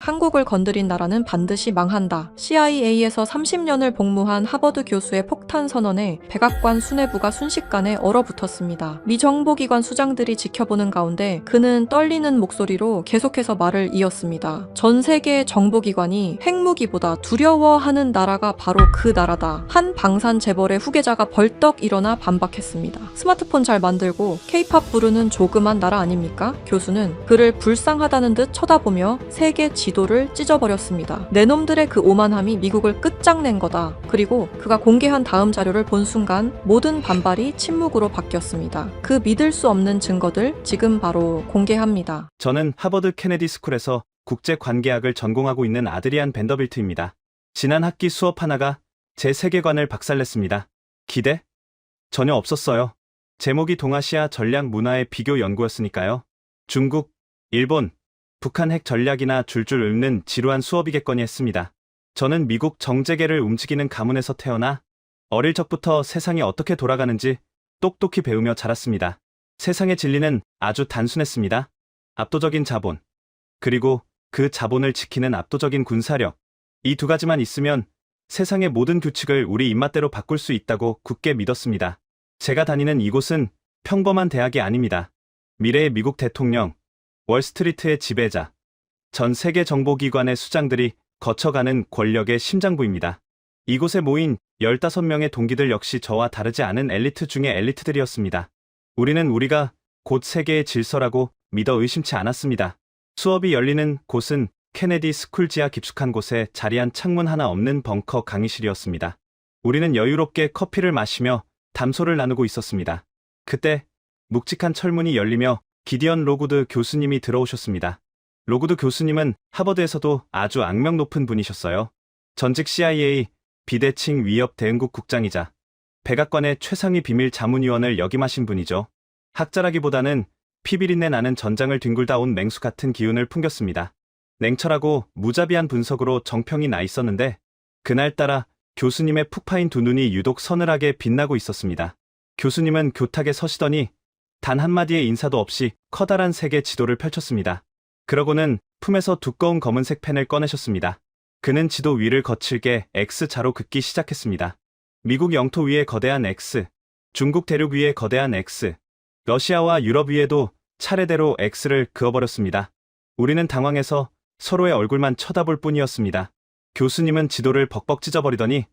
한국을 건드린 나라는 반드시 망한다. CIA에서 30년을 복무한 하버드 교수의 폭탄 선언에 백악관 수뇌부가 순식간에 얼어붙었습니다. 미 정보기관 수장들이 지켜보는 가운데 그는 떨리는 목소리로 계속해서 말을 이었습니다. 전 세계의 정보기관이 핵무기보다 두려워하는 나라가 바로 그 나라다. 한 방산 재벌의 후계자가 벌떡 일어나 반박했습니다. 스마트폰 잘 만들고 K-팝 부르는 조그만 나라 아닙니까? 교수는 그를 불쌍하다는 듯 쳐다보며 세계 지도를 찢어버렸습니다. 내 놈들의 그 오만함이 미국을 끝장낸 거다. 그리고 그가 공개한 다음 자료를 본 순간 모든 반발이 침묵으로 바뀌었습니다. 그 믿을 수 없는 증거들 지금 바로 공개합니다. 저는 하버드 케네디 스쿨에서 국제관계학을 전공하고 있는 아드리안 벤더빌트입니다. 지난 학기 수업 하나가 제 세계관을 박살냈습니다. 기대? 전혀 없었어요. 제목이 동아시아 전략 문화의 비교 연구였으니까요. 중국, 일본, 북한 핵 전략이나 줄줄 읊는 지루한 수업이겠거니 했습니다. 저는 미국 정재계를 움직이는 가문에서 태어나 어릴 적부터 세상이 어떻게 돌아가는지 똑똑히 배우며 자랐습니다. 세상의 진리는 아주 단순했습니다. 압도적인 자본, 그리고 그 자본을 지키는 압도적인 군사력. 이 두 가지만 있으면 세상의 모든 규칙을 우리 입맛대로 바꿀 수 있다고 굳게 믿었습니다. 제가 다니는 이곳은 평범한 대학이 아닙니다. 미래의 미국 대통령, 월스트리트의 지배자, 전 세계 정보기관의 수장들이 거쳐가는 권력의 심장부입니다. 이곳에 모인 15명의 동기들 역시 저와 다르지 않은 엘리트 중의 엘리트들이었습니다. 우리는 우리가 곧 세계의 질서라고 믿어 의심치 않았습니다. 수업이 열리는 곳은 케네디 스쿨 지하 깊숙한 곳에 자리한 창문 하나 없는 벙커 강의실이었습니다. 우리는 여유롭게 커피를 마시며 담소를 나누고 있었습니다. 그때 묵직한 철문이 열리며 기디언 로구드 교수님이 들어오셨습니다. 로구드 교수님은 하버드에서도 아주 악명 높은 분이셨어요. 전직 CIA 비대칭 위협 대응국 국장이자 백악관의 최상위 비밀 자문위원을 역임하신 분이죠. 학자라기보다는 피비린내 나는 전장을 뒹굴다 온 맹수 같은 기운을 풍겼습니다. 냉철하고 무자비한 분석으로 정평이 나 있었는데 그날따라 교수님의 푹 파인 두 눈이 유독 서늘하게 빛나고 있었습니다. 교수님은 교탁에 서시더니 단 한마디의 인사도 없이 커다란 세계 지도를 펼쳤습니다. 그러고는 품에서 두꺼운 검은색 펜을 꺼내셨습니다. 그는 지도 위를 거칠게 X자로 긋기 시작했습니다. 미국 영토 위에 거대한 X, 중국 대륙 위에 거대한 X, 러시아와 유럽 위에도 차례대로 X를 그어버렸습니다. 우리는 당황해서 서로의 얼굴만 쳐다볼 뿐이었습니다. 교수님은 지도를 벅벅 찢어버리더니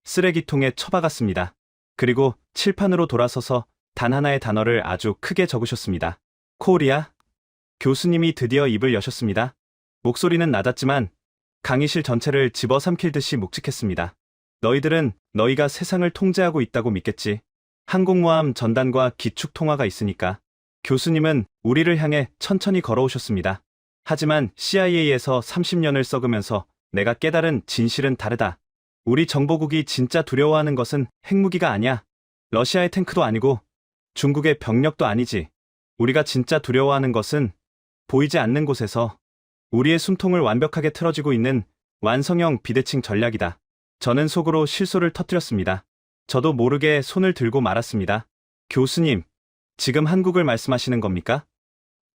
쓰레기통에 처박았습니다. 그리고 칠판으로 돌아서서 단 하나의 단어를 아주 크게 적으셨습니다. 코리아? 교수님이 드디어 입을 여셨습니다. 목소리는 낮았지만 강의실 전체를 집어삼킬 듯이 묵직했습니다. 너희들은 너희가 세상을 통제하고 있다고 믿겠지. 항공모함 전단과 기축통화가 있으니까. 교수님은 우리를 향해 천천히 걸어오셨습니다. 하지만 CIA에서 30년을 썩으면서 내가 깨달은 진실은 다르다. 우리 정보국이 진짜 두려워하는 것은 핵무기가 아니야. 러시아의 탱크도 아니고 중국의 병력도 아니지. 우리가 진짜 두려워하는 것은 보이지 않는 곳에서 우리의 숨통을 완벽하게 틀어지고 있는 완성형 비대칭 전략이다. 저는 속으로 실소를 터뜨렸습니다. 저도 모르게 손을 들고 말았습니다. 교수님, 지금 한국을 말씀하시는 겁니까?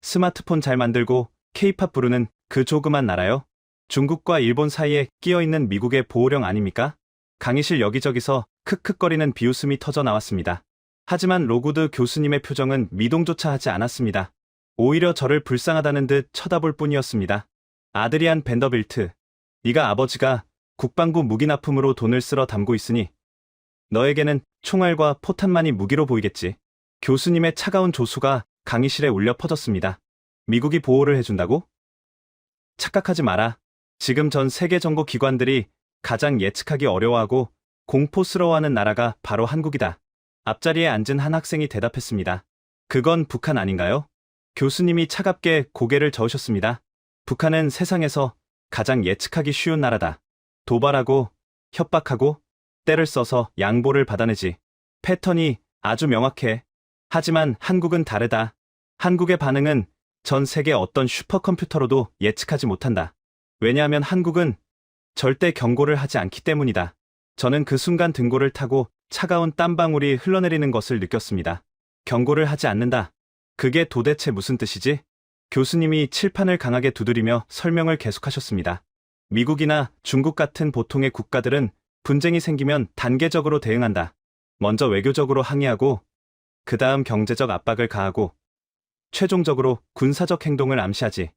스마트폰 잘 만들고 K-팝 부르는 그 조그만 나라요? 중국과 일본 사이에 끼어있는 미국의 보호령 아닙니까? 강의실 여기저기서 크크거리는 비웃음이 터져 나왔습니다. 하지만 로구드 교수님의 표정은 미동조차 하지 않았습니다. 오히려 저를 불쌍하다는 듯 쳐다볼 뿐이었습니다. 아드리안 벤더빌트, 네가 아버지가 국방부 무기납품으로 돈을 쓸어 담고 있으니 너에게는 총알과 포탄만이 무기로 보이겠지. 교수님의 차가운 조수가 강의실에 울려 퍼졌습니다. 미국이 보호를 해준다고? 착각하지 마라. 지금 전 세계 정보 기관들이 가장 예측하기 어려워하고 공포스러워하는 나라가 바로 한국이다. 앞자리에 앉은 한 학생이 대답했습니다. 그건 북한 아닌가요? 교수님이 차갑게 고개를 저으셨습니다. 북한은 세상에서 가장 예측하기 쉬운 나라다. 도발하고 협박하고 때를 써서 양보를 받아내지. 패턴이 아주 명확해. 하지만 한국은 다르다. 한국의 반응은 전 세계 어떤 슈퍼컴퓨터로도 예측하지 못한다. 왜냐하면 한국은 절대 경고를 하지 않기 때문이다. 저는 그 순간 등골을 타고 차가운 땀방울이 흘러내리는 것을 느꼈습니다. 경고를 하지 않는다. 그게 도대체 무슨 뜻이지? 교수님이 칠판을 강하게 두드리며 설명을 계속하셨습니다. 미국이나 중국 같은 보통의 국가들은 분쟁이 생기면 단계적으로 대응한다. 먼저 외교적으로 항의하고, 그 다음 경제적 압박을 가하고, 최종적으로 군사적 행동을 암시하지.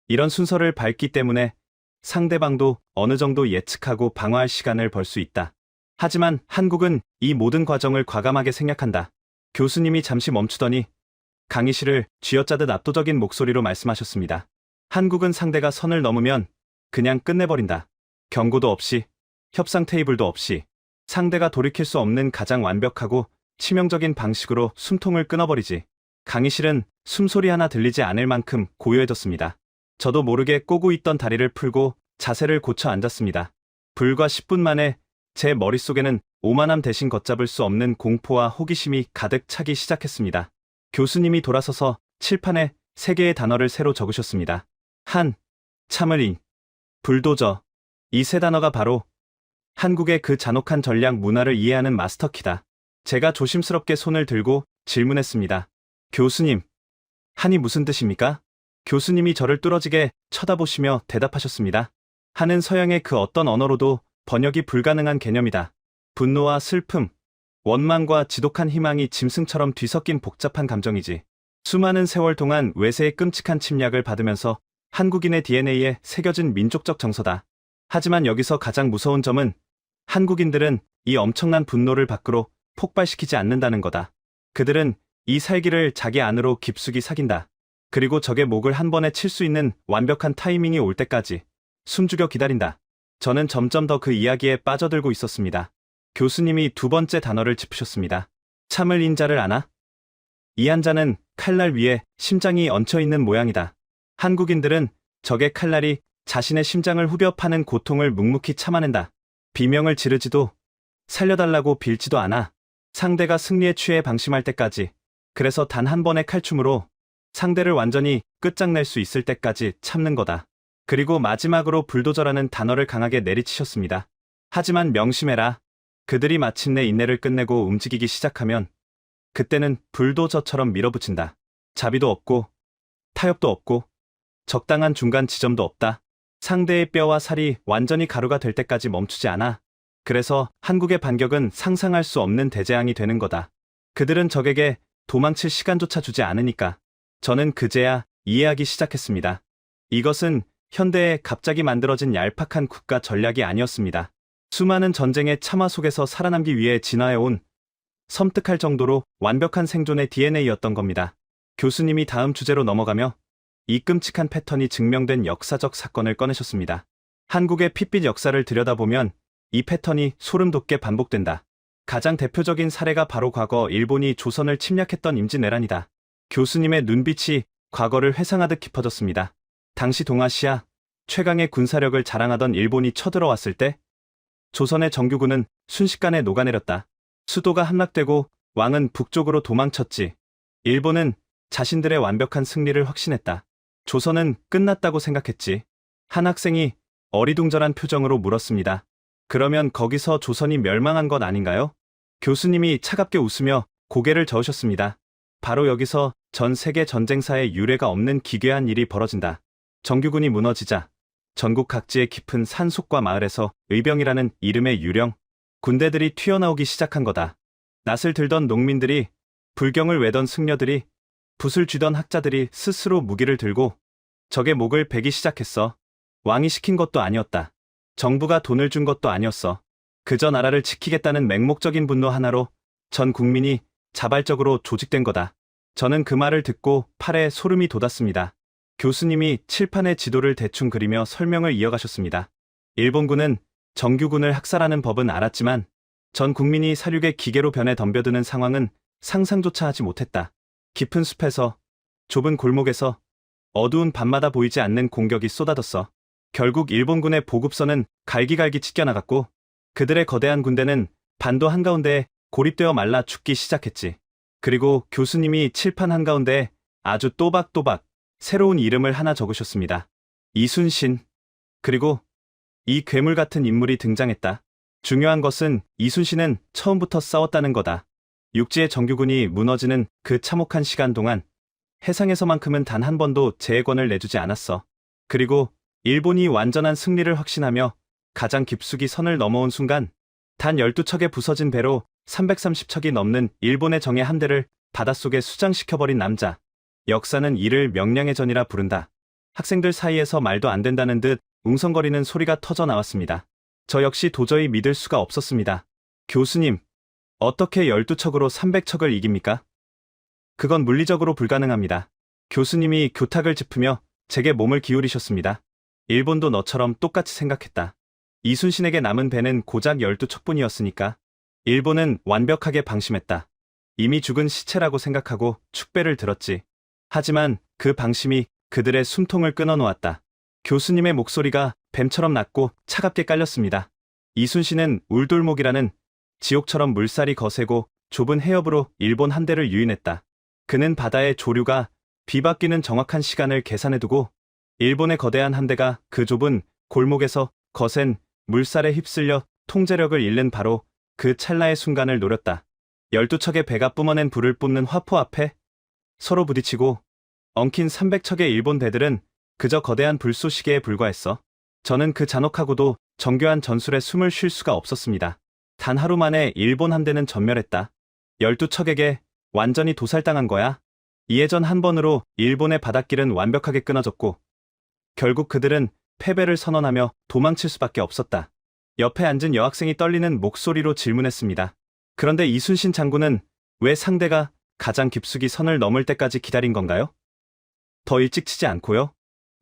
이런 순서를 밟기 때문에 상대방도 어느 정도 예측하고 방어할 시간을 벌 수 있다. 하지만 한국은 이 모든 과정을 과감하게 생략한다. 교수님이 잠시 멈추더니 강의실을 쥐어짜듯 압도적인 목소리로 말씀하셨습니다. 한국은 상대가 선을 넘으면 그냥 끝내버린다. 경고도 없이, 협상 테이블도 없이, 상대가 돌이킬 수 없는 가장 완벽하고 치명적인 방식으로 숨통을 끊어버리지. 강의실은 숨소리 하나 들리지 않을 만큼 고요해졌습니다. 저도 모르게 꼬고 있던 다리를 풀고 자세를 고쳐 앉았습니다. 불과 10분 만에 제 머릿속에는 오만함 대신 걷잡을 수 없는 공포와 호기심이 가득 차기 시작했습니다. 교수님이 돌아서서 칠판에 3개의 단어를 새로 적으셨습니다. 참을인, 불도저. 이 3단어가 바로 한국의 그 잔혹한 전략 문화를 이해하는 마스터키다. 제가 조심스럽게 손을 들고 질문했습니다. 교수님, 한이 무슨 뜻입니까? 교수님이 저를 뚫어지게 쳐다보시며 대답하셨습니다. 한은 서양의 그 어떤 언어로도 번역이 불가능한 개념이다. 분노와 슬픔, 원망과 지독한 희망이 짐승처럼 뒤섞인 복잡한 감정이지. 수많은 세월 동안 외세의 끔찍한 침략을 받으면서 한국인의 DNA에 새겨진 민족적 정서다. 하지만 여기서 가장 무서운 점은 한국인들은 이 엄청난 분노를 밖으로 폭발시키지 않는다는 거다. 그들은 이 살기를 자기 안으로 깊숙이삭인다. 그리고 적의 목을 한 번에 칠 수 있는 완벽한 타이밍이 올 때까지 숨죽여 기다린다. 저는 점점 더 그 이야기에 빠져들고 있었습니다. 교수님이 2번째 단어를 짚으셨습니다. 참을 인자를 아나? 이 한자는 칼날 위에 심장이 얹혀있는 모양이다. 한국인들은 적의 칼날이 자신의 심장을 후벼 파는 고통을 묵묵히 참아낸다. 비명을 지르지도 살려달라고 빌지도 않아. 상대가 승리에 취해 방심할 때까지. 그래서 단 한 번의 칼춤으로 상대를 완전히 끝장낼 수 있을 때까지 참는 거다. 그리고 마지막으로 불도저라는 단어를 강하게 내리치셨습니다. 하지만 명심해라. 그들이 마침내 인내를 끝내고 움직이기 시작하면 그때는 불도저처럼 밀어붙인다. 자비도 없고 타협도 없고 적당한 중간 지점도 없다. 상대의 뼈와 살이 완전히 가루가 될 때까지 멈추지 않아. 그래서 한국의 반격은 상상할 수 없는 대재앙이 되는 거다. 그들은 적에게 도망칠 시간조차 주지 않으니까. 저는 그제야 이해하기 시작했습니다. 이것은 현대에 갑자기 만들어진 얄팍한 국가 전략이 아니었습니다. 수많은 전쟁의 참화 속에서 살아남기 위해 진화해온 섬뜩할 정도로 완벽한 생존의 DNA였던 겁니다. 교수님이 다음 주제로 넘어가며 이 끔찍한 패턴이 증명된 역사적 사건을 꺼내셨습니다. 한국의 핏빛 역사를 들여다보면 이 패턴이 소름 돋게 반복된다. 가장 대표적인 사례가 바로 과거 일본이 조선을 침략했던 임진왜란이다. 교수님의 눈빛이 과거를 회상하듯 깊어졌습니다. 당시 동아시아 최강의 군사력을 자랑하던 일본이 쳐들어왔을 때 조선의 정규군은 순식간에 녹아내렸다. 수도가 함락되고 왕은 북쪽으로 도망쳤지. 일본은 자신들의 완벽한 승리를 확신했다. 조선은 끝났다고 생각했지. 한 학생이 어리둥절한 표정으로 물었습니다. 그러면 거기서 조선이 멸망한 것 아닌가요? 교수님이 차갑게 웃으며 고개를 저으셨습니다. 바로 여기서 전 세계 전쟁사에 유례가 없는 기괴한 일이 벌어진다. 정규군이 무너지자 전국 각지의 깊은 산속과 마을에서 의병이라는 이름의 유령, 군대들이 튀어나오기 시작한 거다. 낫을 들던 농민들이, 불경을 외던 승려들이, 붓을 쥐던 학자들이 스스로 무기를 들고 적의 목을 베기 시작했어. 왕이 시킨 것도 아니었다. 정부가 돈을 준 것도 아니었어. 그저 나라를 지키겠다는 맹목적인 분노 하나로 전 국민이 자발적으로 조직된 거다. 저는 그 말을 듣고 팔에 소름이 돋았습니다. 교수님이 칠판의 지도를 대충 그리며 설명을 이어가셨습니다. 일본군은 정규군을 학살하는 법은 알았지만 전 국민이 사륙의 기계로 변해 덤벼드는 상황은 상상조차 하지 못했다. 깊은 숲에서, 좁은 골목에서, 어두운 밤마다 보이지 않는 공격이 쏟아졌어. 결국 일본군의 보급선은 갈기갈기 찢겨나갔고 그들의 거대한 군대는 반도 한가운데에 고립되어 말라 죽기 시작했지. 그리고 교수님이 칠판 한가운데에 아주 또박또박 새로운 이름을 하나 적으셨습니다. 이순신. 그리고 이 괴물 같은 인물이 등장했다. 중요한 것은 이순신은 처음부터 싸웠다는 거다. 육지의 정규군이 무너지는 그 참혹한 시간 동안 해상에서만큼은 단 한 번도 제해권을 내주지 않았어. 그리고 일본이 완전한 승리를 확신하며 가장 깊숙이 선을 넘어온 순간 단 12척의 부서진 배로 330척이 넘는 일본의 정예 함대를 바닷속에 수장시켜버린 남자. 역사는 이를 명량의 전이라 부른다. 학생들 사이에서 말도 안 된다는 듯 웅성거리는 소리가 터져 나왔습니다. 저 역시 도저히 믿을 수가 없었습니다. 교수님, 어떻게 12척으로 300척을 이깁니까? 그건 물리적으로 불가능합니다. 교수님이 교탁을 짚으며 제게 몸을 기울이셨습니다. 일본도 너처럼 똑같이 생각했다. 이순신에게 남은 배는 고작 12척뿐이었으니까. 일본은 완벽하게 방심했다. 이미 죽은 시체라고 생각하고 축배를 들었지. 하지만 그 방심이 그들의 숨통을 끊어놓았다. 교수님의 목소리가 뱀처럼 낮고 차갑게 깔렸습니다. 이순신은 울돌목이라는 지옥처럼 물살이 거세고 좁은 해협으로 일본 함대를 유인했다. 그는 바다의 조류가 비바뀌는 정확한 시간을 계산해두고 일본의 거대한 함대가 그 좁은 골목에서 거센 물살에 휩쓸려 통제력을 잃는 바로 그 찰나의 순간을 노렸다. 12척의 배가 뿜어낸 불을 뿜는 화포 앞에 서로 부딪히고 엉킨 300척의 일본 배들은 그저 거대한 불쏘시개에 불과했어. 저는 그 잔혹하고도 정교한 전술에 숨을 쉴 수가 없었습니다. 단 하루 만에 일본 함대는 전멸했다. 12척에게 완전히 도살당한 거야. 이해전 한 번으로 일본의 바닷길은 완벽하게 끊어졌고 결국 그들은 패배를 선언하며 도망칠 수밖에 없었다. 옆에 앉은 여학생이 떨리는 목소리로 질문했습니다. 그런데 이순신 장군은 왜 상대가 가장 깊숙이 선을 넘을 때까지 기다린 건가요? 더 일찍 치지 않고요?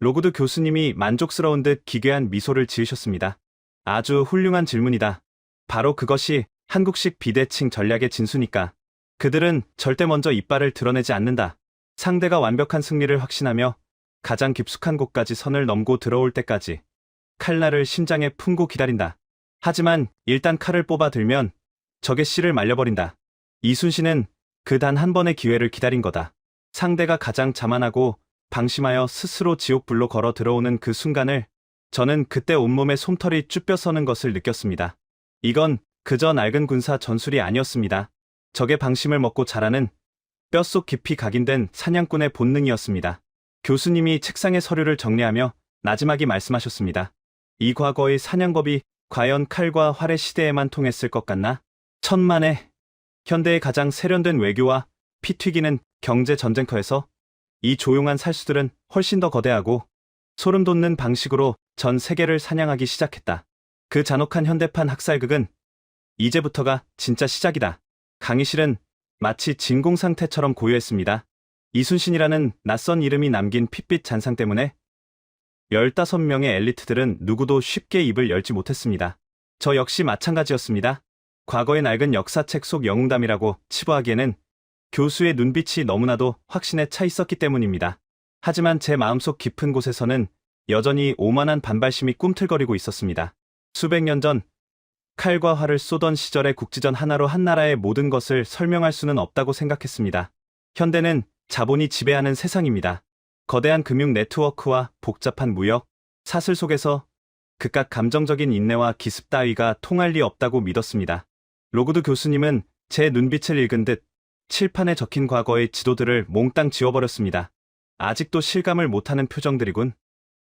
로구드 교수님이 만족스러운 듯 기괴한 미소를 지으셨습니다. 아주 훌륭한 질문이다. 바로 그것이 한국식 비대칭 전략의 진수니까. 그들은 절대 먼저 이빨을 드러내지 않는다. 상대가 완벽한 승리를 확신하며 가장 깊숙한 곳까지 선을 넘고 들어올 때까지 칼날을 심장에 품고 기다린다. 하지만 일단 칼을 뽑아 들면 적의 씨를 말려버린다. 이순신은 그 단 한 번의 기회를 기다린 거다. 상대가 가장 자만하고 방심하여 스스로 지옥불로 걸어 들어오는 그 순간을 저는 그때 온몸에 솜털이 쭈뼛서는 것을 느꼈습니다. 이건 그저 낡은 군사 전술이 아니었습니다. 적의 방심을 먹고 자라는 뼛속 깊이 각인된 사냥꾼의 본능이었습니다. 교수님이 책상에 서류를 정리하며 나지막이 말씀하셨습니다. 이 과거의 사냥법이 과연 칼과 활의 시대에만 통했을 것 같나? 천만에 현대의 가장 세련된 외교와 피 튀기는 경제 전쟁터에서 이 조용한 살수들은 훨씬 더 거대하고 소름 돋는 방식으로 전 세계를 사냥하기 시작했다. 그 잔혹한 현대판 학살극은 이제부터가 진짜 시작이다. 강의실은 마치 진공 상태처럼 고요했습니다. 이순신이라는 낯선 이름이 남긴 핏빛 잔상 때문에 15명의 엘리트들은 누구도 쉽게 입을 열지 못했습니다. 저 역시 마찬가지였습니다. 과거의 낡은 역사책 속 영웅담이라고 치부하기에는 교수의 눈빛이 너무나도 확신에 차 있었기 때문입니다. 하지만 제 마음속 깊은 곳에서는 여전히 오만한 반발심이 꿈틀거리고 있었습니다. 수백 년 전 칼과 활을 쏘던 시절의 국지전 하나로 한 나라의 모든 것을 설명할 수는 없다고 생각했습니다. 현대는 자본이 지배하는 세상입니다. 거대한 금융 네트워크와 복잡한 무역, 사슬 속에서 극각 감정적인 인내와 기습 따위가 통할 리 없다고 믿었습니다. 로구드 교수님은 제 눈빛을 읽은 듯 칠판에 적힌 과거의 지도들을 몽땅 지워버렸습니다. 아직도 실감을 못하는 표정들이군.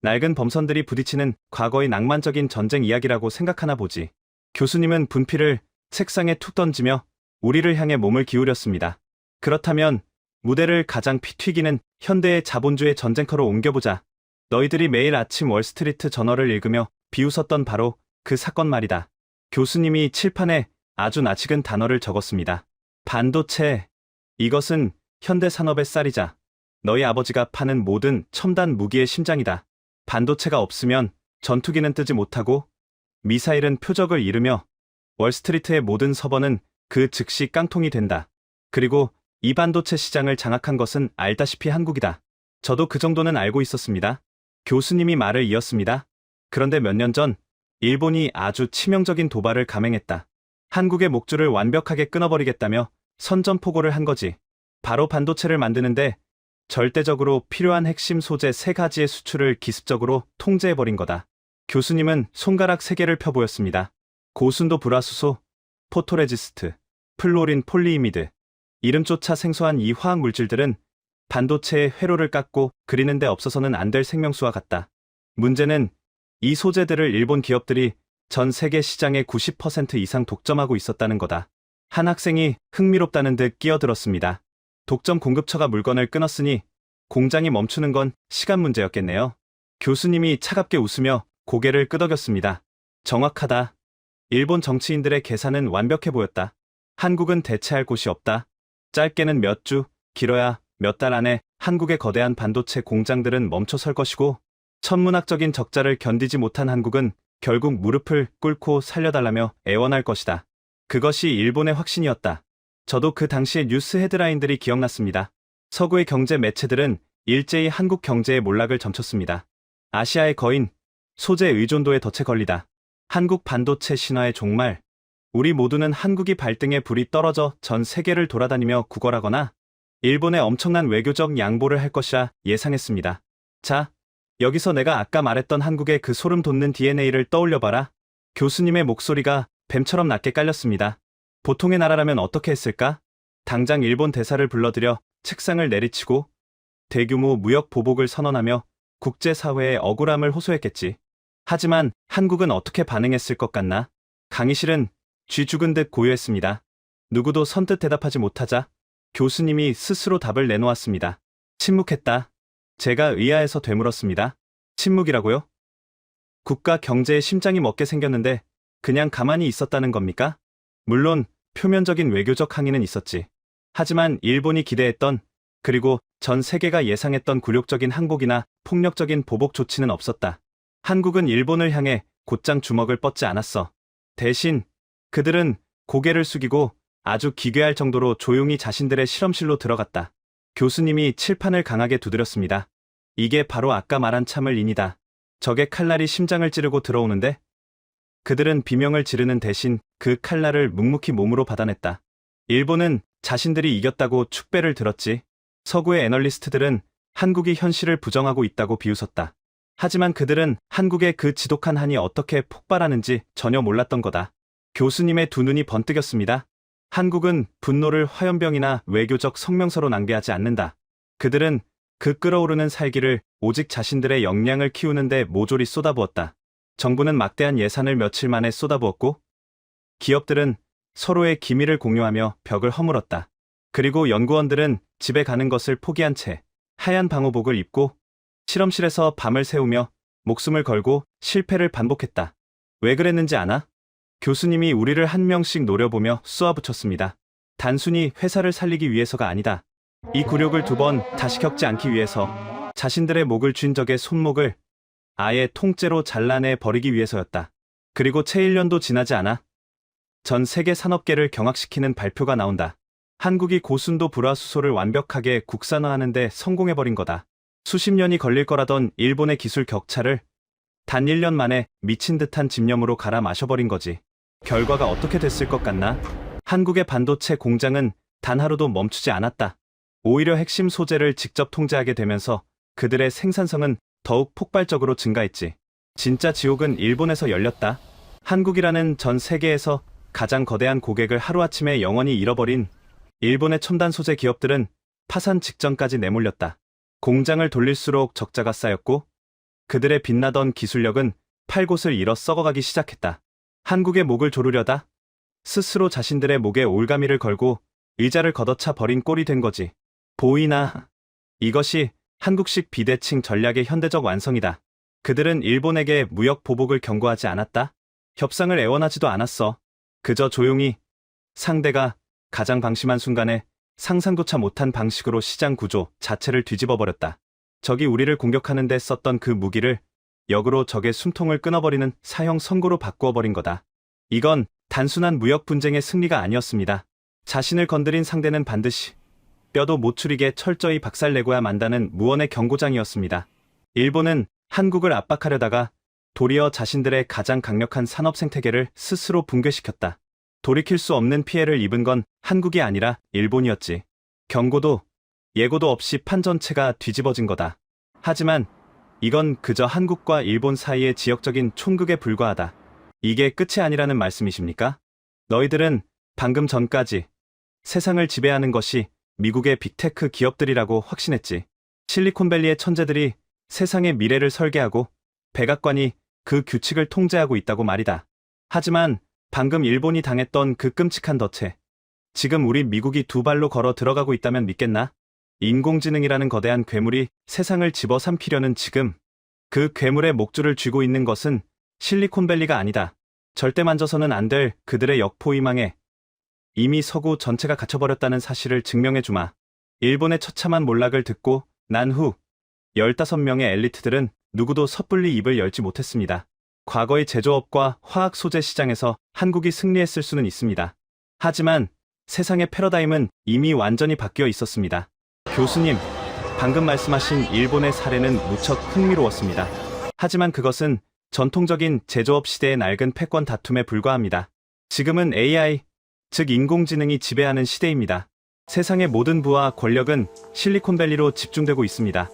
낡은 범선들이 부딪히는 과거의 낭만적인 전쟁 이야기라고 생각하나 보지. 교수님은 분필을 책상에 툭 던지며 우리를 향해 몸을 기울였습니다. 그렇다면 무대를 가장 피 튀기는 현대의 자본주의 전쟁터로 옮겨보자. 너희들이 매일 아침 월스트리트 저널을 읽으며 비웃었던 바로 그 사건 말이다. 교수님이 칠판에 아주 낯익은 단어를 적었습니다. 반도체. 이것은 현대 산업의 쌀이자 너희 아버지가 파는 모든 첨단 무기의 심장이다. 반도체가 없으면 전투기는 뜨지 못하고 미사일은 표적을 잃으며 월스트리트의 모든 서버는 그 즉시 깡통이 된다. 그리고 이 반도체 시장을 장악한 것은 알다시피 한국이다. 저도 그 정도는 알고 있었습니다. 교수님이 말을 이었습니다. 그런데 몇 년 전 일본이 아주 치명적인 도발을 감행했다. 한국의 목줄을 완벽하게 끊어버리겠다며 선전포고를 한 거지. 바로 반도체를 만드는데 절대적으로 필요한 핵심 소재 3가지의 수출을 기습적으로 통제해버린 거다. 교수님은 손가락 3개를 펴보였습니다. 고순도 불화수소, 포토레지스트, 플로린 폴리이미드. 이름조차 생소한 이 화학 물질들은 반도체의 회로를 깎고 그리는데 없어서는 안 될 생명수와 같다. 문제는 이 소재들을 일본 기업들이 전 세계 시장의 90% 이상 독점하고 있었다는 거다. 한 학생이 흥미롭다는 듯 끼어들었습니다. 독점 공급처가 물건을 끊었으니 공장이 멈추는 건 시간 문제였겠네요. 교수님이 차갑게 웃으며 고개를 끄덕였습니다. 정확하다. 일본 정치인들의 계산은 완벽해 보였다. 한국은 대체할 곳이 없다. 짧게는 몇 주, 길어야 몇 달 안에 한국의 거대한 반도체 공장들은 멈춰설 것이고, 천문학적인 적자를 견디지 못한 한국은 결국 무릎을 꿇고 살려달라며 애원할 것이다. 그것이 일본의 확신이었다. 저도 그 당시의 뉴스 헤드라인들이 기억났습니다. 서구의 경제 매체들은 일제히 한국 경제의 몰락을 점쳤습니다. 아시아의 거인, 소재 의존도에 덫에 걸리다. 한국 반도체 신화의 종말. 우리 모두는 한국이 발등에 불이 떨어져 전 세계를 돌아다니며 구걸하거나 일본의 엄청난 외교적 양보를 할 것이라 예상했습니다. 자, 여기서 내가 아까 말했던 한국의 그 소름 돋는 DNA를 떠올려봐라. 교수님의 목소리가 뱀처럼 낮게 깔렸습니다. 보통의 나라라면 어떻게 했을까? 당장 일본 대사를 불러들여 책상을 내리치고 대규모 무역 보복을 선언하며 국제사회의 억울함을 호소했겠지. 하지만 한국은 어떻게 반응했을 것 같나? 강의실은 쥐 죽은 듯 고요했습니다. 누구도 선뜻 대답하지 못하자 교수님이 스스로 답을 내놓았습니다. 침묵했다. 제가 의아해서 되물었습니다. 침묵이라고요? 국가 경제의 심장이 멎게 생겼는데 그냥 가만히 있었다는 겁니까? 물론 표면적인 외교적 항의는 있었지. 하지만 일본이 기대했던, 그리고 전 세계가 예상했던 굴욕적인 항복이나 폭력적인 보복 조치는 없었다. 한국은 일본을 향해 곧장 주먹을 뻗지 않았어. 대신 그들은 고개를 숙이고 아주 기괴할 정도로 조용히 자신들의 실험실로 들어갔다. 교수님이 칠판을 강하게 두드렸습니다. 이게 바로 아까 말한 참을인이다. 적의 칼날이 심장을 찌르고 들어오는데 그들은 비명을 지르는 대신 그 칼날을 묵묵히 몸으로 받아냈다. 일본은 자신들이 이겼다고 축배를 들었지. 서구의 애널리스트들은 한국이 현실을 부정하고 있다고 비웃었다. 하지만 그들은 한국의 그 지독한 한이 어떻게 폭발하는지 전혀 몰랐던 거다. 교수님의 두 눈이 번뜩였습니다. 한국은 분노를 화염병이나 외교적 성명서로 낭비하지 않는다. 그들은 그 끓어오르는 살기를 오직 자신들의 역량을 키우는데 모조리 쏟아부었다. 정부는 막대한 예산을 며칠 만에 쏟아부었고, 기업들은 서로의 기밀을 공유하며 벽을 허물었다. 그리고 연구원들은 집에 가는 것을 포기한 채 하얀 방호복을 입고 실험실에서 밤을 새우며 목숨을 걸고 실패를 반복했다. 왜 그랬는지 아나? 교수님이 우리를 한 명씩 노려보며 쏘아붙였습니다. 단순히 회사를 살리기 위해서가 아니다. 이 굴욕을 두 번 다시 겪지 않기 위해서 자신들의 목을 쥔 적의 손목을 아예 통째로 잘라내 버리기 위해서였다. 그리고 채 1년도 지나지 않아 전 세계 산업계를 경악시키는 발표가 나온다. 한국이 고순도 불화수소를 완벽하게 국산화하는 데 성공해버린 거다. 수십 년이 걸릴 거라던 일본의 기술 격차를 단 1년 만에 미친 듯한 집념으로 갈아 마셔버린 거지. 결과가 어떻게 됐을 것 같나? 한국의 반도체 공장은 단 하루도 멈추지 않았다. 오히려 핵심 소재를 직접 통제하게 되면서 그들의 생산성은 더욱 폭발적으로 증가했지. 진짜 지옥은 일본에서 열렸다. 한국이라는 전 세계에서 가장 거대한 고객을 하루아침에 영원히 잃어버린 일본의 첨단 소재 기업들은 파산 직전까지 내몰렸다. 공장을 돌릴수록 적자가 쌓였고 그들의 빛나던 기술력은 팔곳을 잃어 썩어가기 시작했다. 한국의 목을 조르려다 스스로 자신들의 목에 올가미를 걸고 의자를 걷어차 버린 꼴이 된 거지. 보이나? 이것이 한국식 비대칭 전략의 현대적 완성이다. 그들은 일본에게 무역 보복을 경고하지 않았다. 협상을 애원하지도 않았어. 그저 조용히 상대가 가장 방심한 순간에 상상조차 못한 방식으로 시장 구조 자체를 뒤집어버렸다. 적이 우리를 공격하는 데 썼던 그 무기를 역으로 적의 숨통을 끊어버리는 사형 선고로 바꾸어버린 거다. 이건 단순한 무역 분쟁의 승리가 아니었습니다. 자신을 건드린 상대는 반드시 뼈도 못 추리게 철저히 박살내고야 만다는 무언의 경고장이었습니다. 일본은 한국을 압박하려다가 도리어 자신들의 가장 강력한 산업 생태계를 스스로 붕괴시켰다. 돌이킬 수 없는 피해를 입은 건 한국이 아니라 일본이었지. 경고도 예고도 없이 판 전체가 뒤집어진 거다. 하지만 이건 그저 한국과 일본 사이의 지역적인 촌극에 불과하다. 이게 끝이 아니라는 말씀이십니까? 너희들은 방금 전까지 세상을 지배하는 것이 미국의 빅테크 기업들이라고 확신했지. 실리콘밸리의 천재들이 세상의 미래를 설계하고 백악관이 그 규칙을 통제하고 있다고 말이다. 하지만 방금 일본이 당했던 그 끔찍한 덫에 지금 우리 미국이 두 발로 걸어 들어가고 있다면 믿겠나? 인공지능이라는 거대한 괴물이 세상을 집어삼키려는 지금 그 괴물의 목줄을 쥐고 있는 것은 실리콘밸리가 아니다. 절대 만져서는 안 될 그들의 역포위망에 이미 서구 전체가 갇혀버렸다는 사실을 증명해주마. 일본의 처참한 몰락을 듣고 난 후 15명의 엘리트들은 누구도 섣불리 입을 열지 못했습니다. 과거의 제조업과 화학 소재 시장에서 한국이 승리했을 수는 있습니다. 하지만 세상의 패러다임은 이미 완전히 바뀌어 있었습니다. 교수님, 방금 말씀하신 일본의 사례는 무척 흥미로웠습니다. 하지만 그것은 전통적인 제조업 시대의 낡은 패권 다툼에 불과합니다. 지금은 AI, 즉 인공지능이 지배하는 시대입니다. 세상의 모든 부와 권력은 실리콘밸리로 집중되고 있습니다.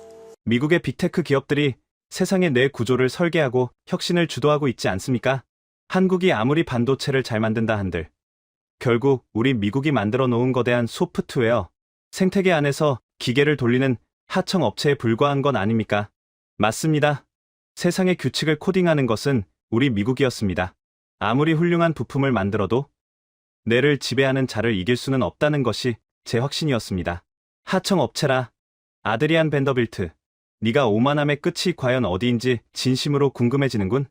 미국의 빅테크 기업들이 세상의 뇌 구조를 설계하고 혁신을 주도하고 있지 않습니까? 한국이 아무리 반도체를 잘 만든다 한들 결국 우리 미국이 만들어 놓은 거대한 소프트웨어, 생태계 안에서 기계를 돌리는 하청 업체에 불과한 건 아닙니까? 맞습니다. 세상의 규칙을 코딩하는 것은 우리 미국이었습니다. 아무리 훌륭한 부품을 만들어도 뇌를 지배하는 자를 이길 수는 없다는 것이 제 확신이었습니다. 하청 업체라. 아드리안 벤더빌트. 네가 오만함의 끝이 과연 어디인지 진심으로 궁금해지는군.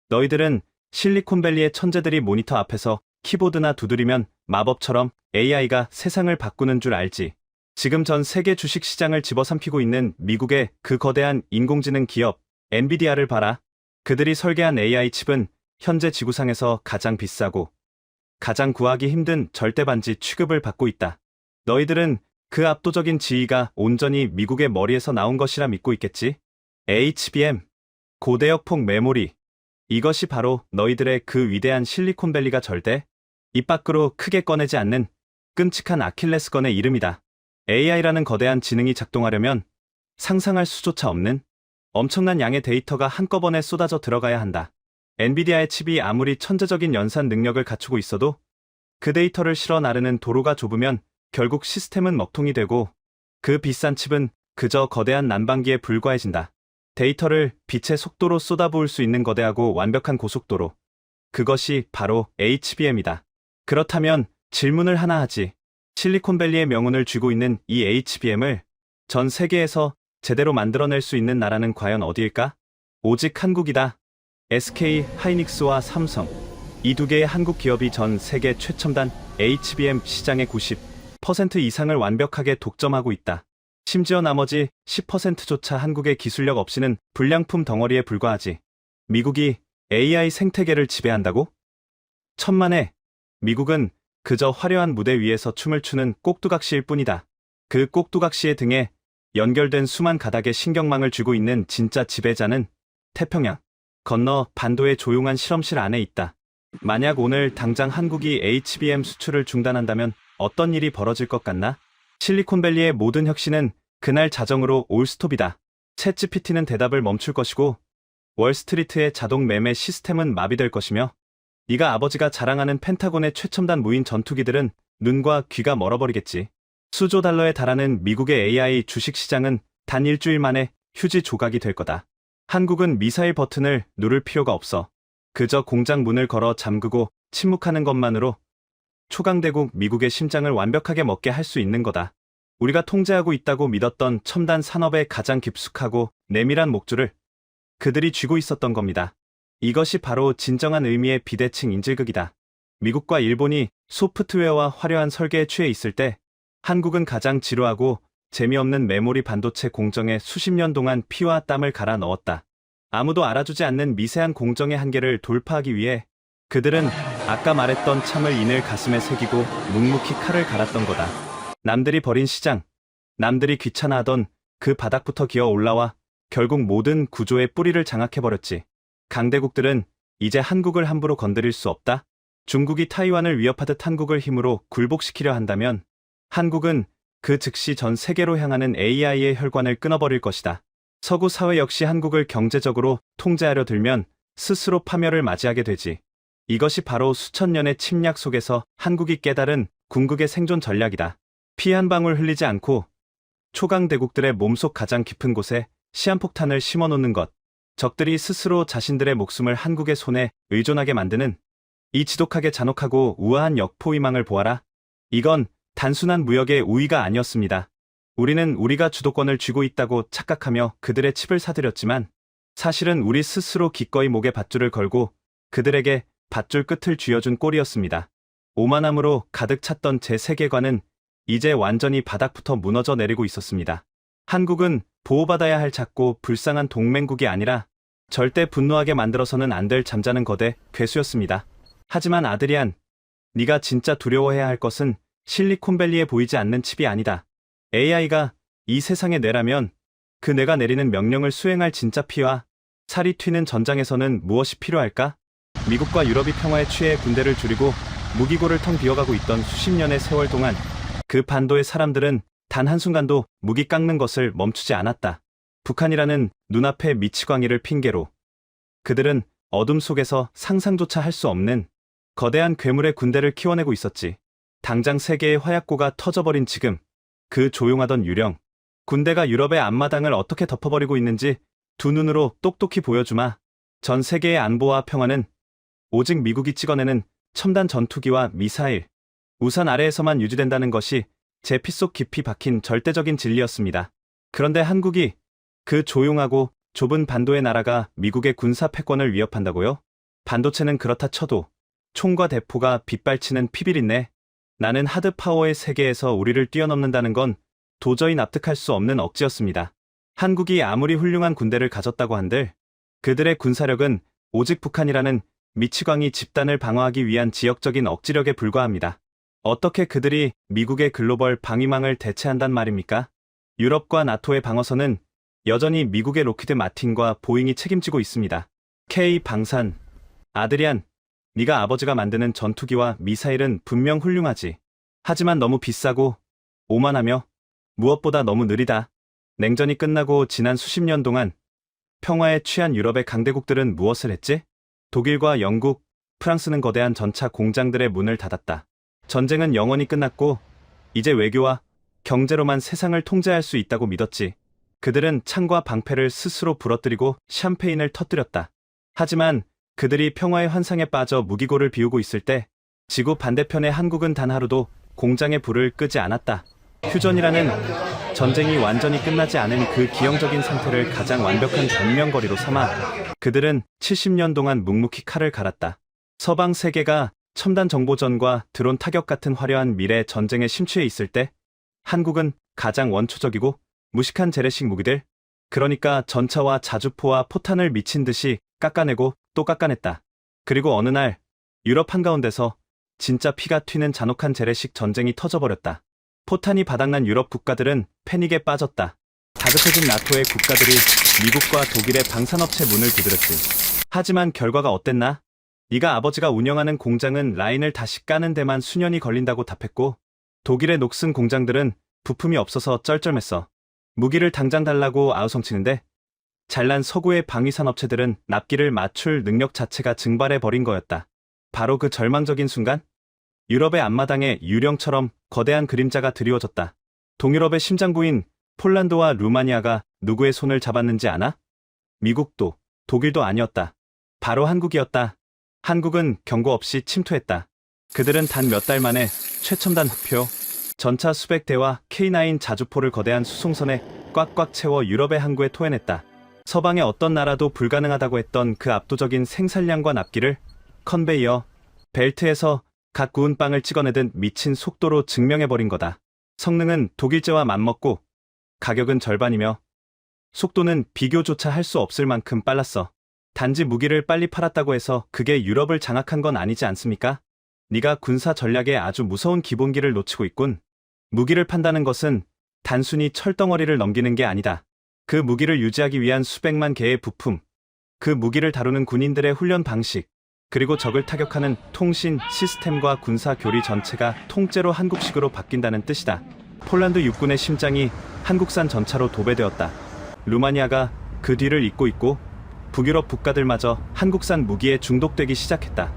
너희들은 실리콘밸리의 천재들이 모니터 앞에서 키보드나 두드리면 마법처럼 AI가 세상을 바꾸는 줄 알지. 지금 전 세계 주식시장을 집어삼키고 있는 미국의 그 거대한 인공지능 기업 엔비디아를 봐라. 그들이 설계한 AI 칩은 현재 지구상에서 가장 비싸고 가장 구하기 힘든 절대반지 취급을 받고 있다. 너희들은 그 압도적인 지위가 온전히 미국의 머리에서 나온 것이라 믿고 있겠지? HBM, 고대역폭 메모리. 이것이 바로 너희들의 그 위대한 실리콘밸리가 절대 입 밖으로 크게 꺼내지 않는 끔찍한 아킬레스건의 이름이다. AI라는 거대한 지능이 작동하려면 상상할 수조차 없는 엄청난 양의 데이터가 한꺼번에 쏟아져 들어가야 한다. 엔비디아의 칩이 아무리 천재적인 연산 능력을 갖추고 있어도 그 데이터를 실어 나르는 도로가 좁으면 결국 시스템은 먹통이 되고 그 비싼 칩은 그저 거대한 난방기에 불과해진다. 데이터를 빛의 속도로 쏟아부을 수 있는 거대하고 완벽한 고속도로. 그것이 바로 HBM이다. 그렇다면 질문을 하나 하지. 실리콘밸리의 명운을 쥐고 있는 이 HBM을 전 세계에서 제대로 만들어낼 수 있는 나라는 과연 어디일까? 오직 한국이다. SK 하이닉스와 삼성, 이 두 개의 한국 기업이 전 세계 최첨단 HBM 시장의 90% 이상을 완벽하게 독점하고 있다. 심지어 나머지 10%조차 한국의 기술력 없이는 불량품 덩어리에 불과하지. 미국이 AI 생태계를 지배한다고? 천만에, 미국은 그저 화려한 무대 위에서 춤을 추는 꼭두각시일 뿐이다. 그 꼭두각시의 등에 연결된 수만 가닥의 신경망을 쥐고 있는 진짜 지배자는 태평양 건너 반도의 조용한 실험실 안에 있다. 만약 오늘 당장 한국이 HBM 수출을 중단한다면 어떤 일이 벌어질 것 같나? 실리콘밸리의 모든 혁신은 그날 자정으로 올 스톱이다. 챗GPT는 대답을 멈출 것이고 월스트리트의 자동 매매 시스템은 마비될 것이며 네가 아버지가 자랑하는 펜타곤의 최첨단 무인 전투기들은 눈과 귀가 멀어버리겠지. 수조 달러에 달하는 미국의 AI 주식시장은 단 일주일 만에 휴지 조각이 될 거다. 한국은 미사일 버튼을 누를 필요가 없어. 그저 공장 문을 걸어 잠그고 침묵하는 것만으로 초강대국 미국의 심장을 완벽하게 먹게 할 수 있는 거다. 우리가 통제하고 있다고 믿었던 첨단 산업의 가장 깊숙하고 내밀한 목줄을 그들이 쥐고 있었던 겁니다. 이것이 바로 진정한 의미의 비대칭 인질극이다. 미국과 일본이 소프트웨어와 화려한 설계에 취해 있을 때 한국은 가장 지루하고 재미없는 메모리 반도체 공정에 수십 년 동안 피와 땀을 갈아 넣었다. 아무도 알아주지 않는 미세한 공정의 한계를 돌파하기 위해 그들은 아까 말했던 참을 인을 가슴에 새기고 묵묵히 칼을 갈았던 거다. 남들이 버린 시장, 남들이 귀찮아하던 그 바닥부터 기어 올라와 결국 모든 구조의 뿌리를 장악해버렸지. 강대국들은 이제 한국을 함부로 건드릴 수 없다. 중국이 타이완을 위협하듯 한국을 힘으로 굴복시키려 한다면 한국은 그 즉시 전 세계로 향하는 AI의 혈관을 끊어버릴 것이다. 서구 사회 역시 한국을 경제적으로 통제하려 들면 스스로 파멸을 맞이하게 되지. 이것이 바로 수천 년의 침략 속에서 한국이 깨달은 궁극의 생존 전략이다. 피 한 방울 흘리지 않고 초강대국들의 몸속 가장 깊은 곳에 시한폭탄을 심어놓는 것, 적들이 스스로 자신들의 목숨을 한국의 손에 의존하게 만드는 이 지독하게 잔혹하고 우아한 역포위망을 보아라. 이건 단순한 무역의 우위가 아니었습니다. 우리는 우리가 주도권을 쥐고 있다고 착각하며 그들의 칩을 사들였지만 사실은 우리 스스로 기꺼이 목에 밧줄을 걸고 그들에게 밧줄 끝을 쥐어준 꼴이었습니다. 오만함으로 가득 찼던 제 세계관은 이제 완전히 바닥부터 무너져 내리고 있었습니다. 한국은 보호받아야 할 작고 불쌍한 동맹국이 아니라 절대 분노하게 만들어서는 안 될 잠자는 거대 괴수였습니다. 하지만 아드리안, 네가 진짜 두려워해야 할 것은 실리콘밸리에 보이지 않는 칩이 아니다. AI가 이 세상의 뇌라면 그 뇌가 내리는 명령을 수행할 진짜 피와 살이 튀는 전장에서는 무엇이 필요할까? 미국과 유럽이 평화에 취해 군대를 줄이고 무기고를 텅 비워가고 있던 수십 년의 세월 동안 그 반도의 사람들은 단 한순간도 무기 깎는 것을 멈추지 않았다. 북한이라는 눈앞의 미치광이를 핑계로 그들은 어둠 속에서 상상조차 할 수 없는 거대한 괴물의 군대를 키워내고 있었지. 당장 세계의 화약고가 터져버린 지금 그 조용하던 유령, 군대가 유럽의 앞마당을 어떻게 덮어버리고 있는지 두 눈으로 똑똑히 보여주마. 전 세계의 안보와 평화는 오직 미국이 찍어내는 첨단 전투기와 미사일, 우산 아래에서만 유지된다는 것이 제 피 속 깊이 박힌 절대적인 진리였습니다. 그런데 한국이 그 조용하고 좁은 반도의 나라가 미국의 군사 패권을 위협한다고요? 반도체는 그렇다 쳐도 총과 대포가 빗발치는 피비린내. 나는 하드파워의 세계에서 우리를 뛰어넘는다는 건 도저히 납득할 수 없는 억지였습니다. 한국이 아무리 훌륭한 군대를 가졌다고 한들 그들의 군사력은 오직 북한이라는 미치광이 집단을 방어하기 위한 지역적인 억지력에 불과합니다. 어떻게 그들이 미국의 글로벌 방위망을 대체한단 말입니까? 유럽과 나토의 방어선은 여전히 미국의 로키드 마틴과 보잉이 책임지고 있습니다. K 방산, 아드리안, 네가 아버지가 만드는 전투기와 미사일은 분명 훌륭하지. 하지만 너무 비싸고 오만하며 무엇보다 너무 느리다. 냉전이 끝나고 지난 수십 년 동안 평화에 취한 유럽의 강대국들은 무엇을 했지? 독일과 영국, 프랑스는 거대한 전차 공장들의 문을 닫았다. 전쟁은 영원히 끝났고 이제 외교와 경제로만 세상을 통제할 수 있다고 믿었지. 그들은 창과 방패를 스스로 부러뜨리고 샴페인을 터뜨렸다. 하지만 그들이 평화의 환상에 빠져 무기고를 비우고 있을 때 지구 반대편의 한국은 단 하루도 공장의 불을 끄지 않았다. 휴전이라는 전쟁이 완전히 끝나지 않은 그 기형적인 상태를 가장 완벽한 변명거리로 삼아 그들은 70년 동안 묵묵히 칼을 갈았다. 서방 세계가 첨단 정보전과 드론 타격 같은 화려한 미래 전쟁에 심취해 있을 때 한국은 가장 원초적이고 무식한 재래식 무기들, 그러니까 전차와 자주포와 포탄을 미친 듯이 깎아내고 또 깎아냈다. 그리고 어느 날 유럽 한가운데서 진짜 피가 튀는 잔혹한 재래식 전쟁이 터져버렸다. 포탄이 바닥난 유럽 국가들은 패닉에 빠졌다. 다급해진 나토의 국가들이 미국과 독일의 방산업체 문을 두드렸지. 하지만 결과가 어땠나? 네가 아버지가 운영하는 공장은 라인을 다시 까는 데만 수년이 걸린다고 답했고 독일의 녹슨 공장들은 부품이 없어서 쩔쩔맸어. 무기를 당장 달라고 아우성치는데 잘난 서구의 방위산업체들은 납기를 맞출 능력 자체가 증발해버린 거였다. 바로 그 절망적인 순간 유럽의 앞마당에 유령처럼 거대한 그림자가 드리워졌다. 동유럽의 심장부인 폴란드와 루마니아가 누구의 손을 잡았는지 아나? 미국도 독일도 아니었다. 바로 한국이었다. 한국은 경고 없이 침투했다. 그들은 단 몇 달 만에 최첨단 흑표, 전차 수백 대와 K9 자주포를 거대한 수송선에 꽉꽉 채워 유럽의 항구에 토해냈다. 서방의 어떤 나라도 불가능하다고 했던 그 압도적인 생산량과 납기를 컨베이어, 벨트에서 각 구운 빵을 찍어내듯 미친 속도로 증명해버린 거다. 성능은 독일제와 맞먹고 가격은 절반이며 속도는 비교조차 할 수 없을 만큼 빨랐어. 단지 무기를 빨리 팔았다고 해서 그게 유럽을 장악한 건 아니지 않습니까? 네가 군사 전략에 아주 무서운 기본기를 놓치고 있군. 무기를 판다는 것은 단순히 철덩어리를 넘기는 게 아니다. 그 무기를 유지하기 위한 수백만 개의 부품, 그 무기를 다루는 군인들의 훈련 방식, 그리고 적을 타격하는 통신 시스템과 군사 교리 전체가 통째로 한국식으로 바뀐다는 뜻이다. 폴란드 육군의 심장이 한국산 전차로 도배되었다. 루마니아가 그 뒤를 잇고 있고 북유럽 국가들마저 한국산 무기에 중독되기 시작했다.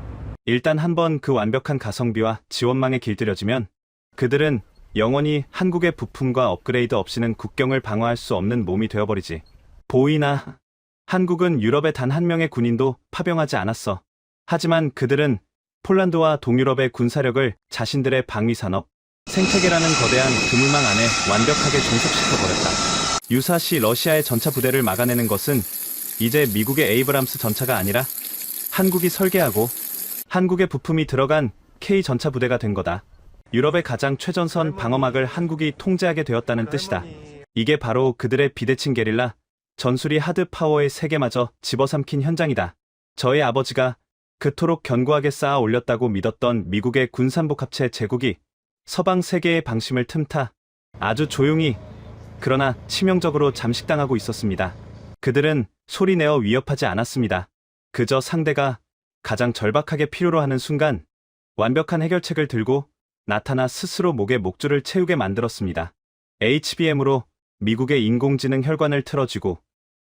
일단 한번 그 완벽한 가성비와 지원망에 길들여지면 그들은 영원히 한국의 부품과 업그레이드 없이는 국경을 방어할 수 없는 몸이 되어버리지. 보이나? 한국은 유럽의 단 한 명의 군인도 파병하지 않았어. 하지만 그들은 폴란드와 동유럽의 군사력을 자신들의 방위산업, 생태계라는 거대한 그물망 안에 완벽하게 종속시켜버렸다. 유사시 러시아의 전차 부대를 막아내는 것은 이제 미국의 에이브람스 전차가 아니라 한국이 설계하고 한국의 부품이 들어간 K 전차 부대가 된 거다. 유럽의 가장 최전선 방어막을 한국이 통제하게 되었다는 뜻이다. 이게 바로 그들의 비대칭 게릴라, 전술이 하드 파워의 세계마저 집어삼킨 현장이다. 저희 아버지가 그토록 견고하게 쌓아 올렸다고 믿었던 미국의 군산복 합체 제국이 서방 세계의 방심을 틈타 아주 조용히 그러나 치명적으로 잠식당하고 있었습니다. 그들은 소리내어 위협하지 않았습니다. 그저 상대가 가장 절박하게 필요로 하는 순간 완벽한 해결책을 들고 나타나 스스로 목에 목줄을 채우게 만들었습니다. HBM으로 미국의 인공지능 혈관을 틀어쥐고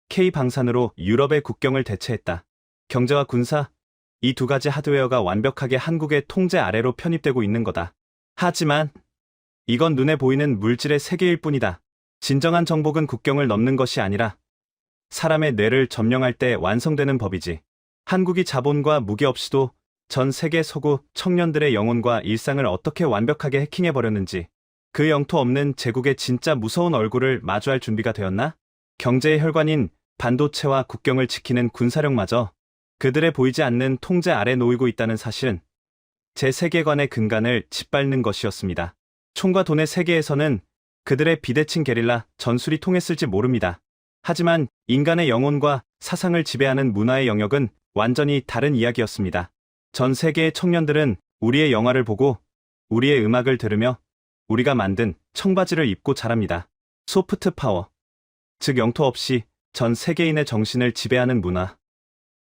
K-방산으로 유럽의 국경을 대체했다. 경제와 군사, 이 두 가지 하드웨어가 완벽하게 한국의 통제 아래로 편입되고 있는 거다. 하지만 이건 눈에 보이는 물질의 세계일 뿐이다. 진정한 정복은 국경을 넘는 것이 아니라 사람의 뇌를 점령할 때 완성되는 법이지. 한국이 자본과 무기 없이도 전 세계 서구 청년들의 영혼과 일상을 어떻게 완벽하게 해킹해버렸는지, 그 영토 없는 제국의 진짜 무서운 얼굴을 마주할 준비가 되었나? 경제의 혈관인 반도체와 국경을 지키는 군사력마저 그들의 보이지 않는 통제 아래 놓이고 있다는 사실은 제 세계관의 근간을 짓밟는 것이었습니다. 총과 돈의 세계에서는 그들의 비대칭 게릴라 전술이 통했을지 모릅니다. 하지만 인간의 영혼과 사상을 지배하는 문화의 영역은 완전히 다른 이야기였습니다. 전 세계의 청년들은 우리의 영화를 보고 우리의 음악을 들으며 우리가 만든 청바지를 입고 자랍니다. 소프트 파워, 즉 영토 없이 전 세계인의 정신을 지배하는 문화.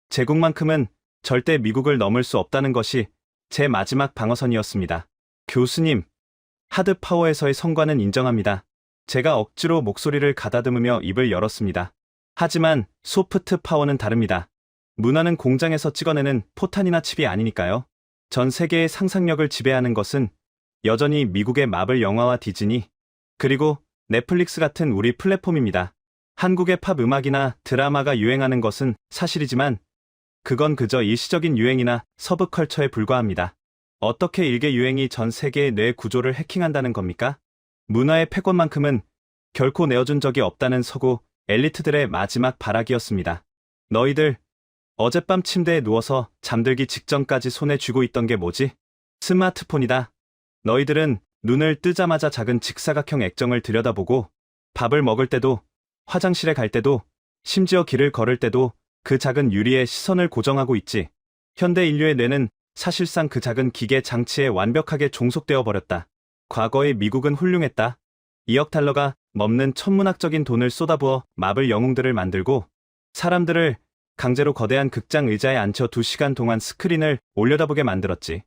제국만큼은 절대 미국을 넘을 수 없다는 것이 제 마지막 방어선이었습니다. 교수님, 하드 파워에서의 성과는 인정합니다. 제가 억지로 목소리를 가다듬으며 입을 열었습니다. 하지만 소프트 파워는 다릅니다. 문화는 공장에서 찍어내는 포탄이나 칩이 아니니까요. 전 세계의 상상력을 지배하는 것은 여전히 미국의 마블 영화와 디즈니, 그리고 넷플릭스 같은 우리 플랫폼입니다. 한국의 팝 음악이나 드라마가 유행하는 것은 사실이지만 그건 그저 일시적인 유행이나 서브컬처에 불과합니다. 어떻게 일개 유행이 전 세계의 뇌 구조를 해킹한다는 겁니까? 문화의 패권만큼은 결코 내어준 적이 없다는 서구 엘리트들의 마지막 발악이었습니다. 너희들 어젯밤 침대에 누워서 잠들기 직전까지 손에 쥐고 있던 게 뭐지? 스마트폰이다. 너희들은 눈을 뜨자마자 작은 직사각형 액정을 들여다보고 밥을 먹을 때도, 화장실에 갈 때도, 심지어 길을 걸을 때도 그 작은 유리에 시선을 고정하고 있지. 현대 인류의 뇌는 사실상 그 작은 기계 장치에 완벽하게 종속되어 버렸다. 과거의 미국은 훌륭했다. 2억 달러가 넘는 천문학적인 돈을 쏟아부어 마블 영웅들을 만들고 사람들을 강제로 거대한 극장 의자에 앉혀 2시간 동안 스크린을 올려다보게 만들었지.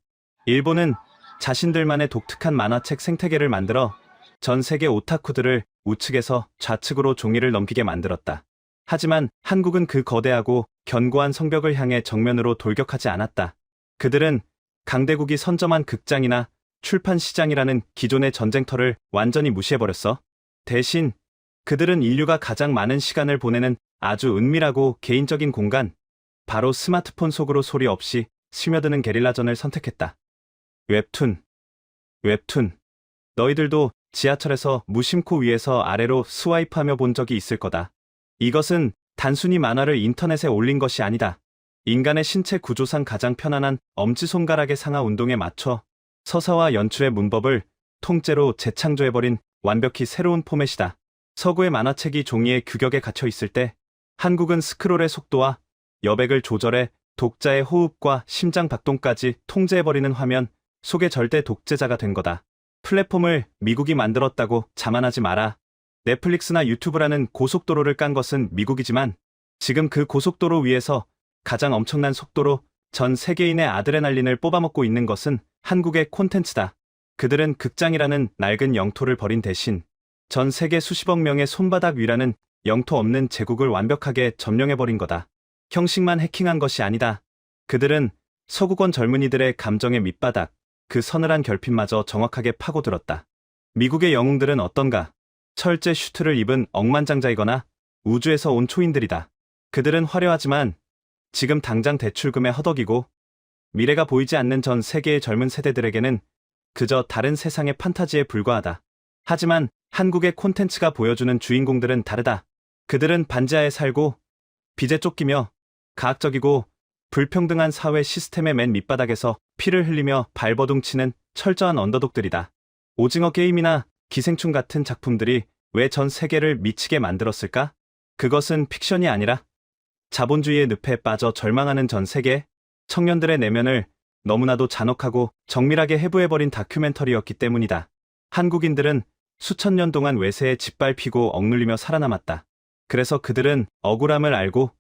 일본은 자신들만의 독특한 만화책 생태계를 만들어 전 세계 오타쿠들을 우측에서 좌측으로 종이를 넘기게 만들었다. 하지만 한국은 그 거대하고 견고한 성벽을 향해 정면으로 돌격하지 않았다. 그들은 강대국이 선점한 극장이나 출판 시장이라는 기존의 전쟁터를 완전히 무시해버렸어. 대신 그들은 인류가 가장 많은 시간을 보내는 아주 은밀하고 개인적인 공간, 바로 스마트폰 속으로 소리 없이 스며드는 게릴라전을 선택했다. 웹툰. 너희들도 지하철에서 무심코 위에서 아래로 스와이프하며 본 적이 있을 거다. 이것은 단순히 만화를 인터넷에 올린 것이 아니다. 인간의 신체 구조상 가장 편안한 엄지손가락의 상하 운동에 맞춰 서사와 연출의 문법을 통째로 재창조해버린 완벽히 새로운 포맷이다. 서구의 만화책이 종이의 규격에 갇혀 있을 때 한국은 스크롤의 속도와 여백을 조절해 독자의 호흡과 심장 박동까지 통제해버리는 화면 속의 절대 독재자가 된 거다. 플랫폼을 미국이 만들었다고 자만하지 마라. 넷플릭스나 유튜브라는 고속도로를 깐 것은 미국이지만 지금 그 고속도로 위에서 가장 엄청난 속도로 전 세계인의 아드레날린을 뽑아먹고 있는 것은 한국의 콘텐츠다. 그들은 극장이라는 낡은 영토를 버린 대신 전 세계 수십억 명의 손바닥 위라는 영토 없는 제국을 완벽하게 점령해버린 거다. 형식만 해킹한 것이 아니다. 그들은 서구권 젊은이들의 감정의 밑바닥, 그 서늘한 결핍마저 정확하게 파고들었다. 미국의 영웅들은 어떤가? 철제 슈트를 입은 억만장자이거나 우주에서 온 초인들이다. 그들은 화려하지만 지금 당장 대출금에 허덕이고 미래가 보이지 않는 전 세계의 젊은 세대들에게는 그저 다른 세상의 판타지에 불과하다. 하지만 한국의 콘텐츠가 보여주는 주인공들은 다르다. 그들은 반지하에 살고 빚에 쫓기며 가학적이고 불평등한 사회 시스템의 맨 밑바닥에서 피를 흘리며 발버둥치는 철저한 언더독들이다. 오징어 게임이나 기생충 같은 작품들이 왜 전 세계를 미치게 만들었을까? 그것은 픽션이 아니라 자본주의의 늪에 빠져 절망하는 전 세계 청년들의 내면을 너무나도 잔혹하고 정밀하게 해부해버린 다큐멘터리였기 때문이다. 한국인들은 수천 년 동안 외세에 짓밟히고 억눌리며 살아남았다. 그래서 그들은 억울함을 알고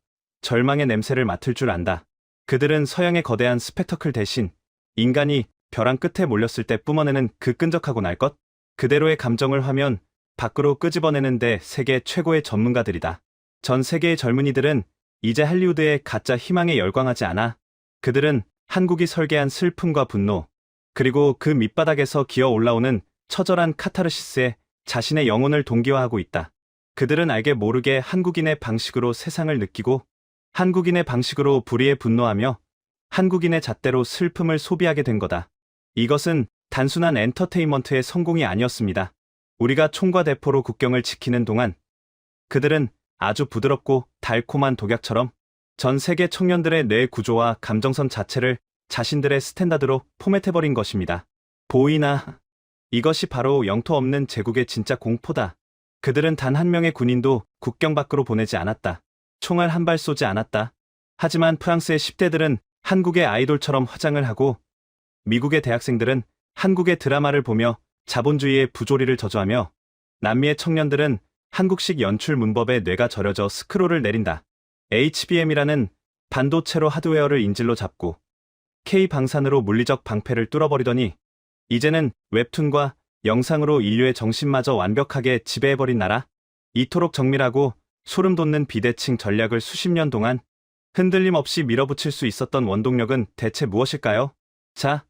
절망의 냄새를 맡을 줄 안다. 그들은 서양의 거대한 스펙터클 대신 인간이 벼랑 끝에 몰렸을 때 뿜어내는 그 끈적하고 날 것? 그대로의 감정을 화면 밖으로 끄집어내는데 세계 최고의 전문가들이다. 전 세계의 젊은이들은 이제 할리우드의 가짜 희망에 열광하지 않아. 그들은 한국이 설계한 슬픔과 분노, 그리고 그 밑바닥에서 기어 올라오는 처절한 카타르시스에 자신의 영혼을 동기화하고 있다. 그들은 알게 모르게 한국인의 방식으로 세상을 느끼고 한국인의 방식으로 불의에 분노하며 한국인의 잣대로 슬픔을 소비하게 된 거다. 이것은 단순한 엔터테인먼트의 성공이 아니었습니다. 우리가 총과 대포로 국경을 지키는 동안 그들은 아주 부드럽고 달콤한 독약처럼 전 세계 청년들의 뇌 구조와 감정선 자체를 자신들의 스탠다드로 포맷해버린 것입니다. 보이나? 이것이 바로 영토 없는 제국의 진짜 공포다. 그들은 단 한 명의 군인도 국경 밖으로 보내지 않았다. 총알 한 발 쏘지 않았다. 하지만 프랑스의 10대들은 한국의 아이돌처럼 화장을 하고 미국의 대학생들은 한국의 드라마를 보며 자본주의의 부조리를 저주하며 남미의 청년들은 한국식 연출 문법에 뇌가 절여져 스크롤을 내린다. HBM이라는 반도체로 하드웨어를 인질로 잡고 K방산으로 물리적 방패를 뚫어버리더니 이제는 웹툰과 영상으로 인류의 정신마저 완벽하게 지배해버린 나라? 이토록 정밀하고 소름 돋는 비대칭 전략을 수십 년 동안 흔들림 없이 밀어붙일 수 있었던 원동력은 대체 무엇일까요? 자,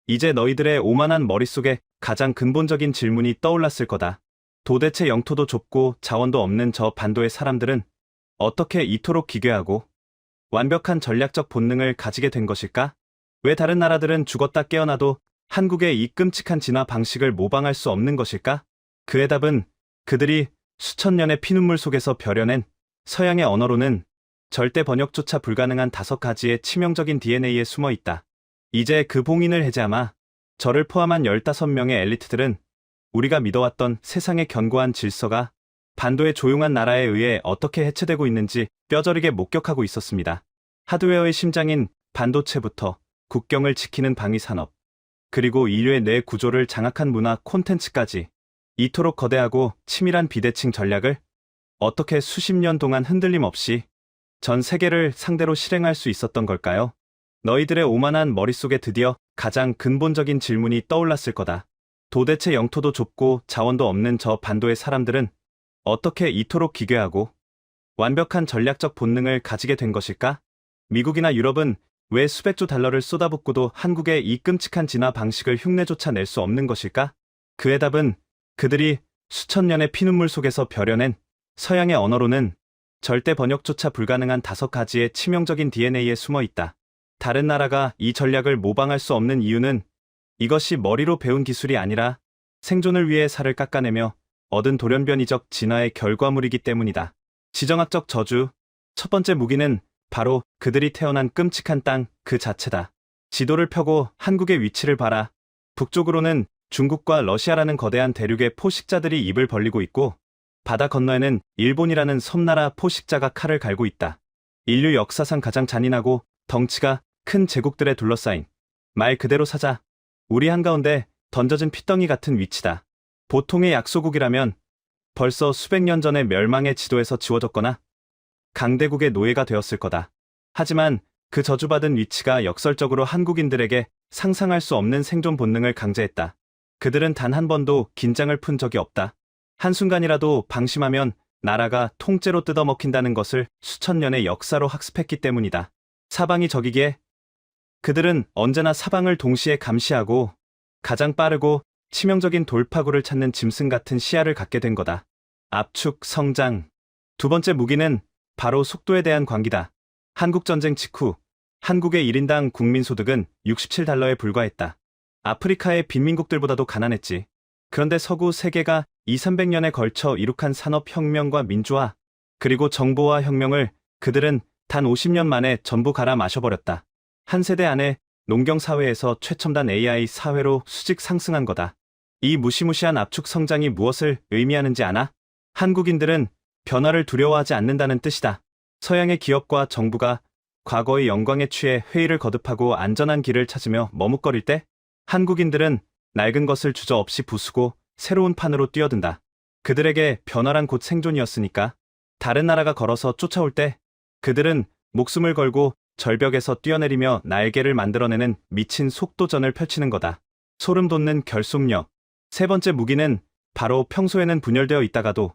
이제 너희들의 오만한 머릿속에 가장 근본적인 질문이 떠올랐을 거다. 도대체 영토도 좁고 자원도 없는 저 반도의 사람들은 어떻게 이토록 기괴하고 완벽한 전략적 본능을 가지게 된 것일까? 왜 다른 나라들은 죽었다 깨어나도 한국의 이 끔찍한 진화 방식을 모방할 수 없는 것일까? 그의 답은 그들이 수천 년의 피눈물 속에서 벼려낸 서양의 언어로는 절대 번역조차 불가능한 5가지의 치명적인 DNA에 숨어 있다. 이제 그 봉인을 해제하마. 저를 포함한 15명의 엘리트들은 우리가 믿어왔던 세상의 견고한 질서가 반도의 조용한 나라에 의해 어떻게 해체되고 있는지 뼈저리게 목격하고 있었습니다. 하드웨어의 심장인 반도체부터 국경을 지키는 방위산업, 그리고 인류의 뇌 구조를 장악한 문화 콘텐츠까지 이토록 거대하고 치밀한 비대칭 전략을 어떻게 수십 년 동안 흔들림 없이 전 세계를 상대로 실행할 수 있었던 걸까요? 너희들의 오만한 머릿속에 드디어 가장 근본적인 질문이 떠올랐을 거다. 도대체 영토도 좁고 자원도 없는 저 반도의 사람들은 어떻게 이토록 기괴하고 완벽한 전략적 본능을 가지게 된 것일까? 미국이나 유럽은 왜 수백조 달러를 쏟아붓고도 한국의 이 끔찍한 진화 방식을 흉내조차 낼 수 없는 것일까? 그의 답은 그들이 수천 년의 피눈물 속에서 벼려낸 서양의 언어로는 절대 번역조차 불가능한 5가지의 치명적인 DNA에 숨어 있다. 다른 나라가 이 전략을 모방할 수 없는 이유는 이것이 머리로 배운 기술이 아니라 생존을 위해 살을 깎아내며 얻은 돌연변이적 진화의 결과물이기 때문이다. 지정학적 저주, 첫 번째 무기는 바로 그들이 태어난 끔찍한 땅 그 자체다. 지도를 펴고 한국의 위치를 봐라. 북쪽으로는 중국과 러시아라는 거대한 대륙의 포식자들이 입을 벌리고 있고 바다 건너에는 일본이라는 섬나라 포식자가 칼을 갈고 있다. 인류 역사상 가장 잔인하고 덩치가 큰 제국들에 둘러싸인 말 그대로 사자, 우리 한가운데 던져진 핏덩이 같은 위치다. 보통의 약소국이라면 벌써 수백 년 전에 멸망의 지도에서 지워졌거나 강대국의 노예가 되었을 거다. 하지만 그 저주받은 위치가 역설적으로 한국인들에게 상상할 수 없는 생존 본능을 강제했다. 그들은 단 한 번도 긴장을 푼 적이 없다. 한순간이라도 방심하면 나라가 통째로 뜯어먹힌다는 것을 수천 년의 역사로 학습했기 때문이다. 사방이 적이기에 그들은 언제나 사방을 동시에 감시하고 가장 빠르고 치명적인 돌파구를 찾는 짐승 같은 시야를 갖게 된 거다. 압축, 성장. 두 번째 무기는 바로 속도에 대한 관기다. 한국전쟁 직후 한국의 1인당 국민소득은 $67에 불과했다. 아프리카의 빈민국들보다도 가난했지. 그런데 서구 세계가 200~300년에 걸쳐 이룩한 산업혁명과 민주화, 그리고 정보화 혁명을 그들은 단 50년 만에 전부 갈아 마셔버렸다. 한 세대 안에 농경사회에서 최첨단 AI 사회로 수직 상승한 거다. 이 무시무시한 압축 성장이 무엇을 의미하는지 아나? 한국인들은 변화를 두려워하지 않는다는 뜻이다. 서양의 기업과 정부가 과거의 영광에 취해 회의를 거듭하고 안전한 길을 찾으며 머뭇거릴 때 한국인들은 낡은 것을 주저없이 부수고 새로운 판으로 뛰어든다. 그들에게 변화란 곧 생존이었으니까. 다른 나라가 걸어서 쫓아올 때 그들은 목숨을 걸고 절벽에서 뛰어내리며 날개를 만들어내는 미친 속도전을 펼치는 거다. 소름 돋는 결속력. 세 번째 무기는 바로 평소에는 분열되어 있다가도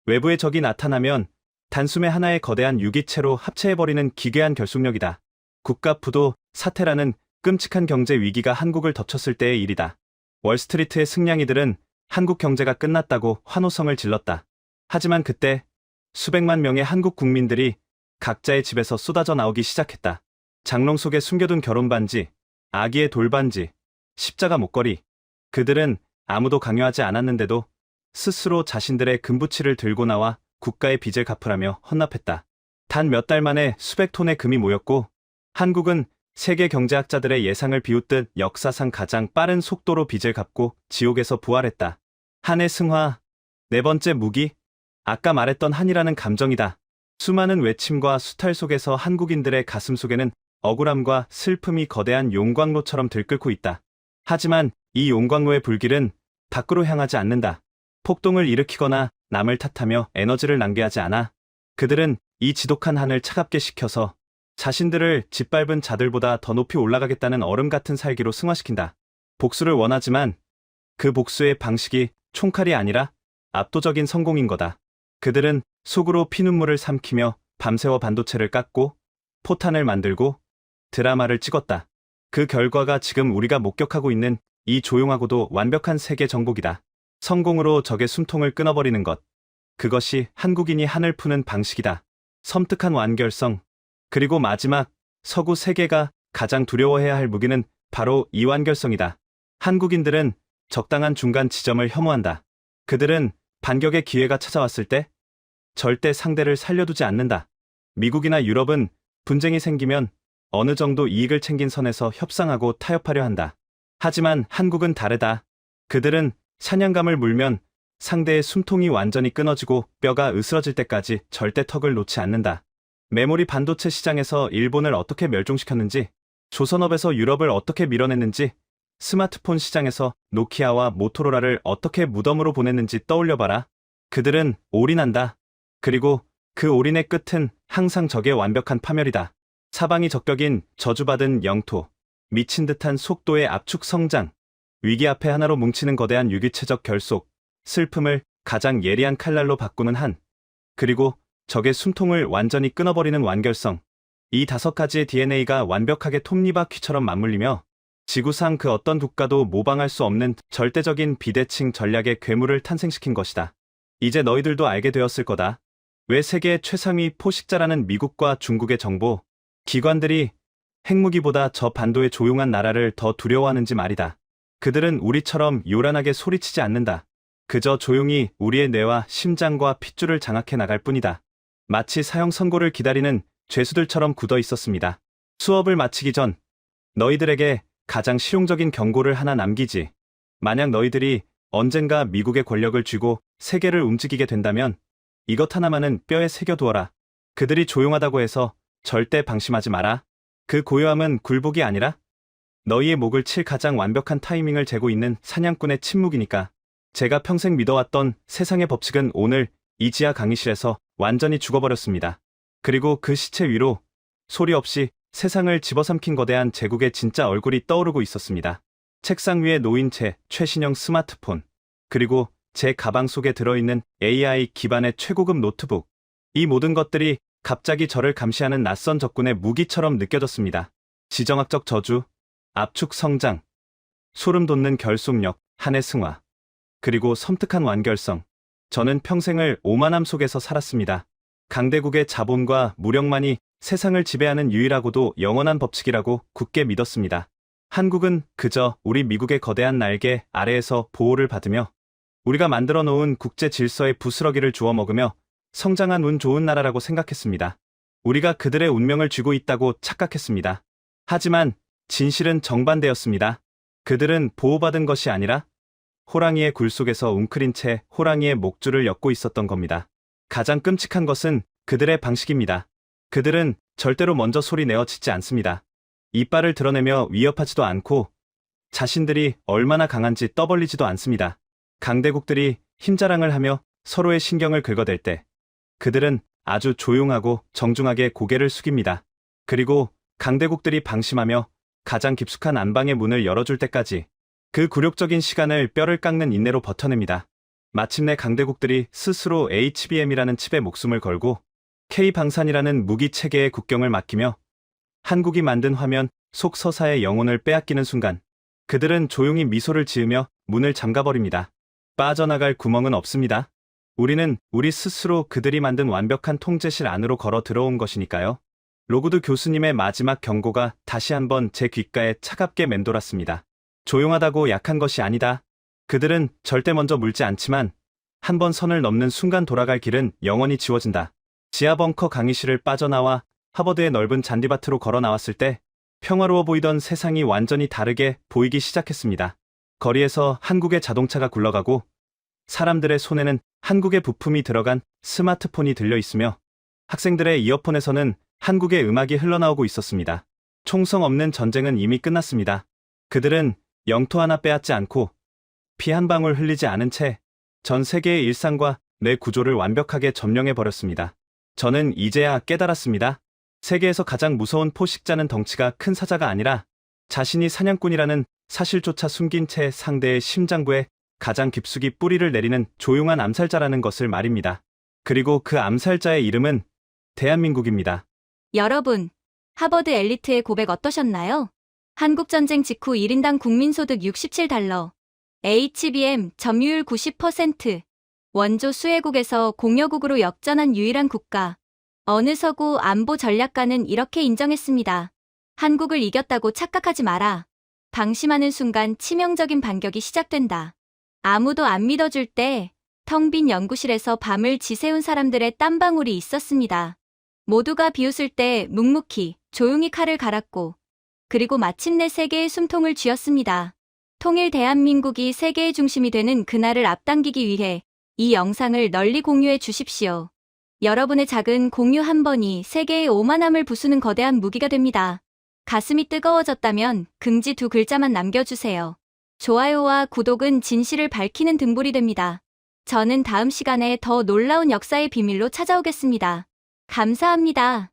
외부의 적이 나타나면 단숨에 하나의 거대한 유기체로 합체해버리는 기괴한 결속력이다. 국가 부도 사태라는 끔찍한 경제 위기가 한국을 덮쳤을 때의 일이다. 월스트리트의 승냥이들은 한국 경제가 끝났다고 환호성을 질렀다. 하지만 그때 수백만 명의 한국 국민들이 각자의 집에서 쏟아져 나오기 시작했다. 장롱 속에 숨겨둔 결혼반지, 아기의 돌반지, 십자가 목걸이. 그들은 아무도 강요하지 않았는데도 스스로 자신들의 금부치를 들고 나와 국가의 빚을 갚으라며 헌납했다. 단 몇 달 만에 수백 톤의 금이 모였고 한국은 세계 경제학자들의 예상을 비웃듯 역사상 가장 빠른 속도로 빚을 갚고 지옥에서 부활했다. 한의 승화. 네 번째 무기. 아까 말했던 한이라는 감정이다. 수많은 외침과 수탈 속에서 한국인들의 가슴 속에는 억울함과 슬픔이 거대한 용광로처럼 들끓고 있다. 하지만 이 용광로의 불길은 밖으로 향하지 않는다. 폭동을 일으키거나 남을 탓하며 에너지를 낭비하지 않아. 그들은 이 지독한 한을 차갑게 식혀서 자신들을 짓밟은 자들보다 더 높이 올라가겠다는 얼음 같은 살기로 승화시킨다. 복수를 원하지만 그 복수의 방식이 총칼이 아니라 압도적인 성공인 거다. 그들은 속으로 피눈물을 삼키며 밤새워 반도체를 깎고 포탄을 만들고 드라마를 찍었다. 그 결과가 지금 우리가 목격하고 있는 이 조용하고도 완벽한 세계 정복이다. 성공으로 적의 숨통을 끊어버리는 것. 그것이 한국인이 한을 푸는 방식이다. 섬뜩한 완결성. 그리고 마지막, 서구 세계가 가장 두려워해야 할 무기는 바로 이 완결성이다. 한국인들은 적당한 중간 지점을 혐오한다. 그들은 반격의 기회가 찾아왔을 때 절대 상대를 살려두지 않는다. 미국이나 유럽은 분쟁이 생기면 어느 정도 이익을 챙긴 선에서 협상하고 타협하려 한다. 하지만 한국은 다르다. 그들은 사냥감을 물면 상대의 숨통이 완전히 끊어지고 뼈가 으스러질 때까지 절대 턱을 놓지 않는다. 메모리 반도체 시장에서 일본을 어떻게 멸종시켰는지, 조선업에서 유럽을 어떻게 밀어냈는지, 스마트폰 시장에서 노키아와 모토로라를 어떻게 무덤으로 보냈는지 떠올려봐라. 그들은 올인한다. 그리고 그 올인의 끝은 항상 적의 완벽한 파멸이다. 사방이 적격인 저주받은 영토, 미친 듯한 속도의 압축 성장, 위기 앞에 하나로 뭉치는 거대한 유기체적 결속, 슬픔을 가장 예리한 칼날로 바꾸는 한, 그리고 적의 숨통을 완전히 끊어버리는 완결성. 이 5가지의 DNA가 완벽하게 톱니바퀴처럼 맞물리며 지구상 그 어떤 국가도 모방할 수 없는 절대적인 비대칭 전략의 괴물을 탄생시킨 것이다. 이제 너희들도 알게 되었을 거다. 왜 세계 최상위 포식자라는 미국과 중국의 정보 기관들이 핵무기보다 저 반도의 조용한 나라를 더 두려워하는지 말이다. 그들은 우리처럼 요란하게 소리치지 않는다. 그저 조용히 우리의 뇌와 심장과 핏줄을 장악해 나갈 뿐이다. 마치 사형 선고를 기다리는 죄수들처럼 굳어 있었습니다. 수업을 마치기 전 너희들에게 가장 실용적인 경고를 하나 남기지. 만약 너희들이 언젠가 미국의 권력을 쥐고 세계를 움직이게 된다면 이것 하나만은 뼈에 새겨두어라. 그들이 조용하다고 해서 절대 방심하지 마라. 그 고요함은 굴복이 아니라 너희의 목을 칠 가장 완벽한 타이밍을 재고 있는 사냥꾼의 침묵이니까. 제가 평생 믿어왔던 세상의 법칙은 오늘 이 지하 강의실에서 완전히 죽어버렸습니다. 그리고 그 시체 위로 소리 없이 세상을 집어삼킨 거대한 제국의 진짜 얼굴이 떠오르고 있었습니다. 책상 위에 놓인 제 최신형 스마트폰, 그리고 제 가방 속에 들어있는 AI 기반의 최고급 노트북. 이 모든 것들이 갑자기 저를 감시하는 낯선 적군의 무기처럼 느껴졌습니다. 지정학적 저주, 압축 성장, 소름 돋는 결속력. 한의 승화, 그리고 섬뜩한 완결성. 저는 평생을 오만함 속에서 살았습니다. 강대국의 자본과 무력만이 세상을 지배하는 유일하고도 영원한 법칙이라고 굳게 믿었습니다. 한국은 그저 우리 미국의 거대한 날개 아래에서 보호를 받으며 우리가 만들어 놓은 국제 질서의 부스러기를 주워 먹으며 성장한 운 좋은 나라라고 생각했습니다. 우리가 그들의 운명을 쥐고 있다고 착각했습니다. 하지만 진실은 정반대였습니다. 그들은 보호받은 것이 아니라 호랑이의 굴 속에서 웅크린 채 호랑이의 목줄을 엮고 있었던 겁니다. 가장 끔찍한 것은 그들의 방식입니다. 그들은 절대로 먼저 소리 내어 짖지 않습니다. 이빨을 드러내며 위협하지도 않고 자신들이 얼마나 강한지 떠벌리지도 않습니다. 강대국들이 힘자랑을 하며 서로의 신경을 긁어댈 때 그들은 아주 조용하고 정중하게 고개를 숙입니다. 그리고 강대국들이 방심하며 가장 깊숙한 안방의 문을 열어줄 때까지 그 굴욕적인 시간을 뼈를 깎는 인내로 버텨냅니다. 마침내 강대국들이 스스로 HBM이라는 칩에 목숨을 걸고 K방산이라는 무기 체계의 국경을 맡기며 한국이 만든 화면 속 서사의 영혼을 빼앗기는 순간 그들은 조용히 미소를 지으며 문을 잠가버립니다. 빠져나갈 구멍은 없습니다. 우리는 우리 스스로 그들이 만든 완벽한 통제실 안으로 걸어 들어온 것이니까요. 로구드 교수님의 마지막 경고가 다시 한번 제 귓가에 차갑게 맴돌았습니다. 조용하다고 약한 것이 아니다. 그들은 절대 먼저 물지 않지만 한 번 선을 넘는 순간 돌아갈 길은 영원히 지워진다. 지하 벙커 강의실을 빠져나와 하버드의 넓은 잔디밭으로 걸어 나왔을 때 평화로워 보이던 세상이 완전히 다르게 보이기 시작했습니다. 거리에서 한국의 자동차가 굴러가고 사람들의 손에는 한국의 부품이 들어간 스마트폰이 들려 있으며 학생들의 이어폰에서는 한국의 음악이 흘러나오고 있었습니다. 총성 없는 전쟁은 이미 끝났습니다. 그들은 영토 하나 빼앗지 않고 피 한 방울 흘리지 않은 채 전 세계의 일상과 뇌 구조를 완벽하게 점령해버렸습니다. 저는 이제야 깨달았습니다. 세계에서 가장 무서운 포식자는 덩치가 큰 사자가 아니라 자신이 사냥꾼이라는 사실조차 숨긴 채 상대의 심장부에 가장 깊숙이 뿌리를 내리는 조용한 암살자라는 것을 말입니다. 그리고 그 암살자의 이름은 대한민국입니다. 여러분, 하버드 엘리트의 고백 어떠셨나요? 한국전쟁 직후 1인당 국민소득 67달러, HBM 점유율 90%, 원조 수혜국에서 공여국으로 역전한 유일한 국가. 어느 서구 안보 전략가는 이렇게 인정했습니다. 한국을 이겼다고 착각하지 마라. 방심하는 순간 치명적인 반격이 시작된다. 아무도 안 믿어줄 때 텅 빈 연구실에서 밤을 지새운 사람들의 땀방울이 있었습니다. 모두가 비웃을 때 묵묵히 조용히 칼을 갈았고 그리고 마침내 세계의 숨통을 쥐었습니다. 통일 대한민국이 세계의 중심이 되는 그날을 앞당기기 위해 이 영상을 널리 공유해 주십시오. 여러분의 작은 공유 한 번이 세계의 오만함을 부수는 거대한 무기가 됩니다. 가슴이 뜨거워졌다면 긍지 2글자만 남겨주세요. 좋아요와 구독은 진실을 밝히는 등불이 됩니다. 저는 다음 시간에 더 놀라운 역사의 비밀로 찾아오겠습니다. 감사합니다.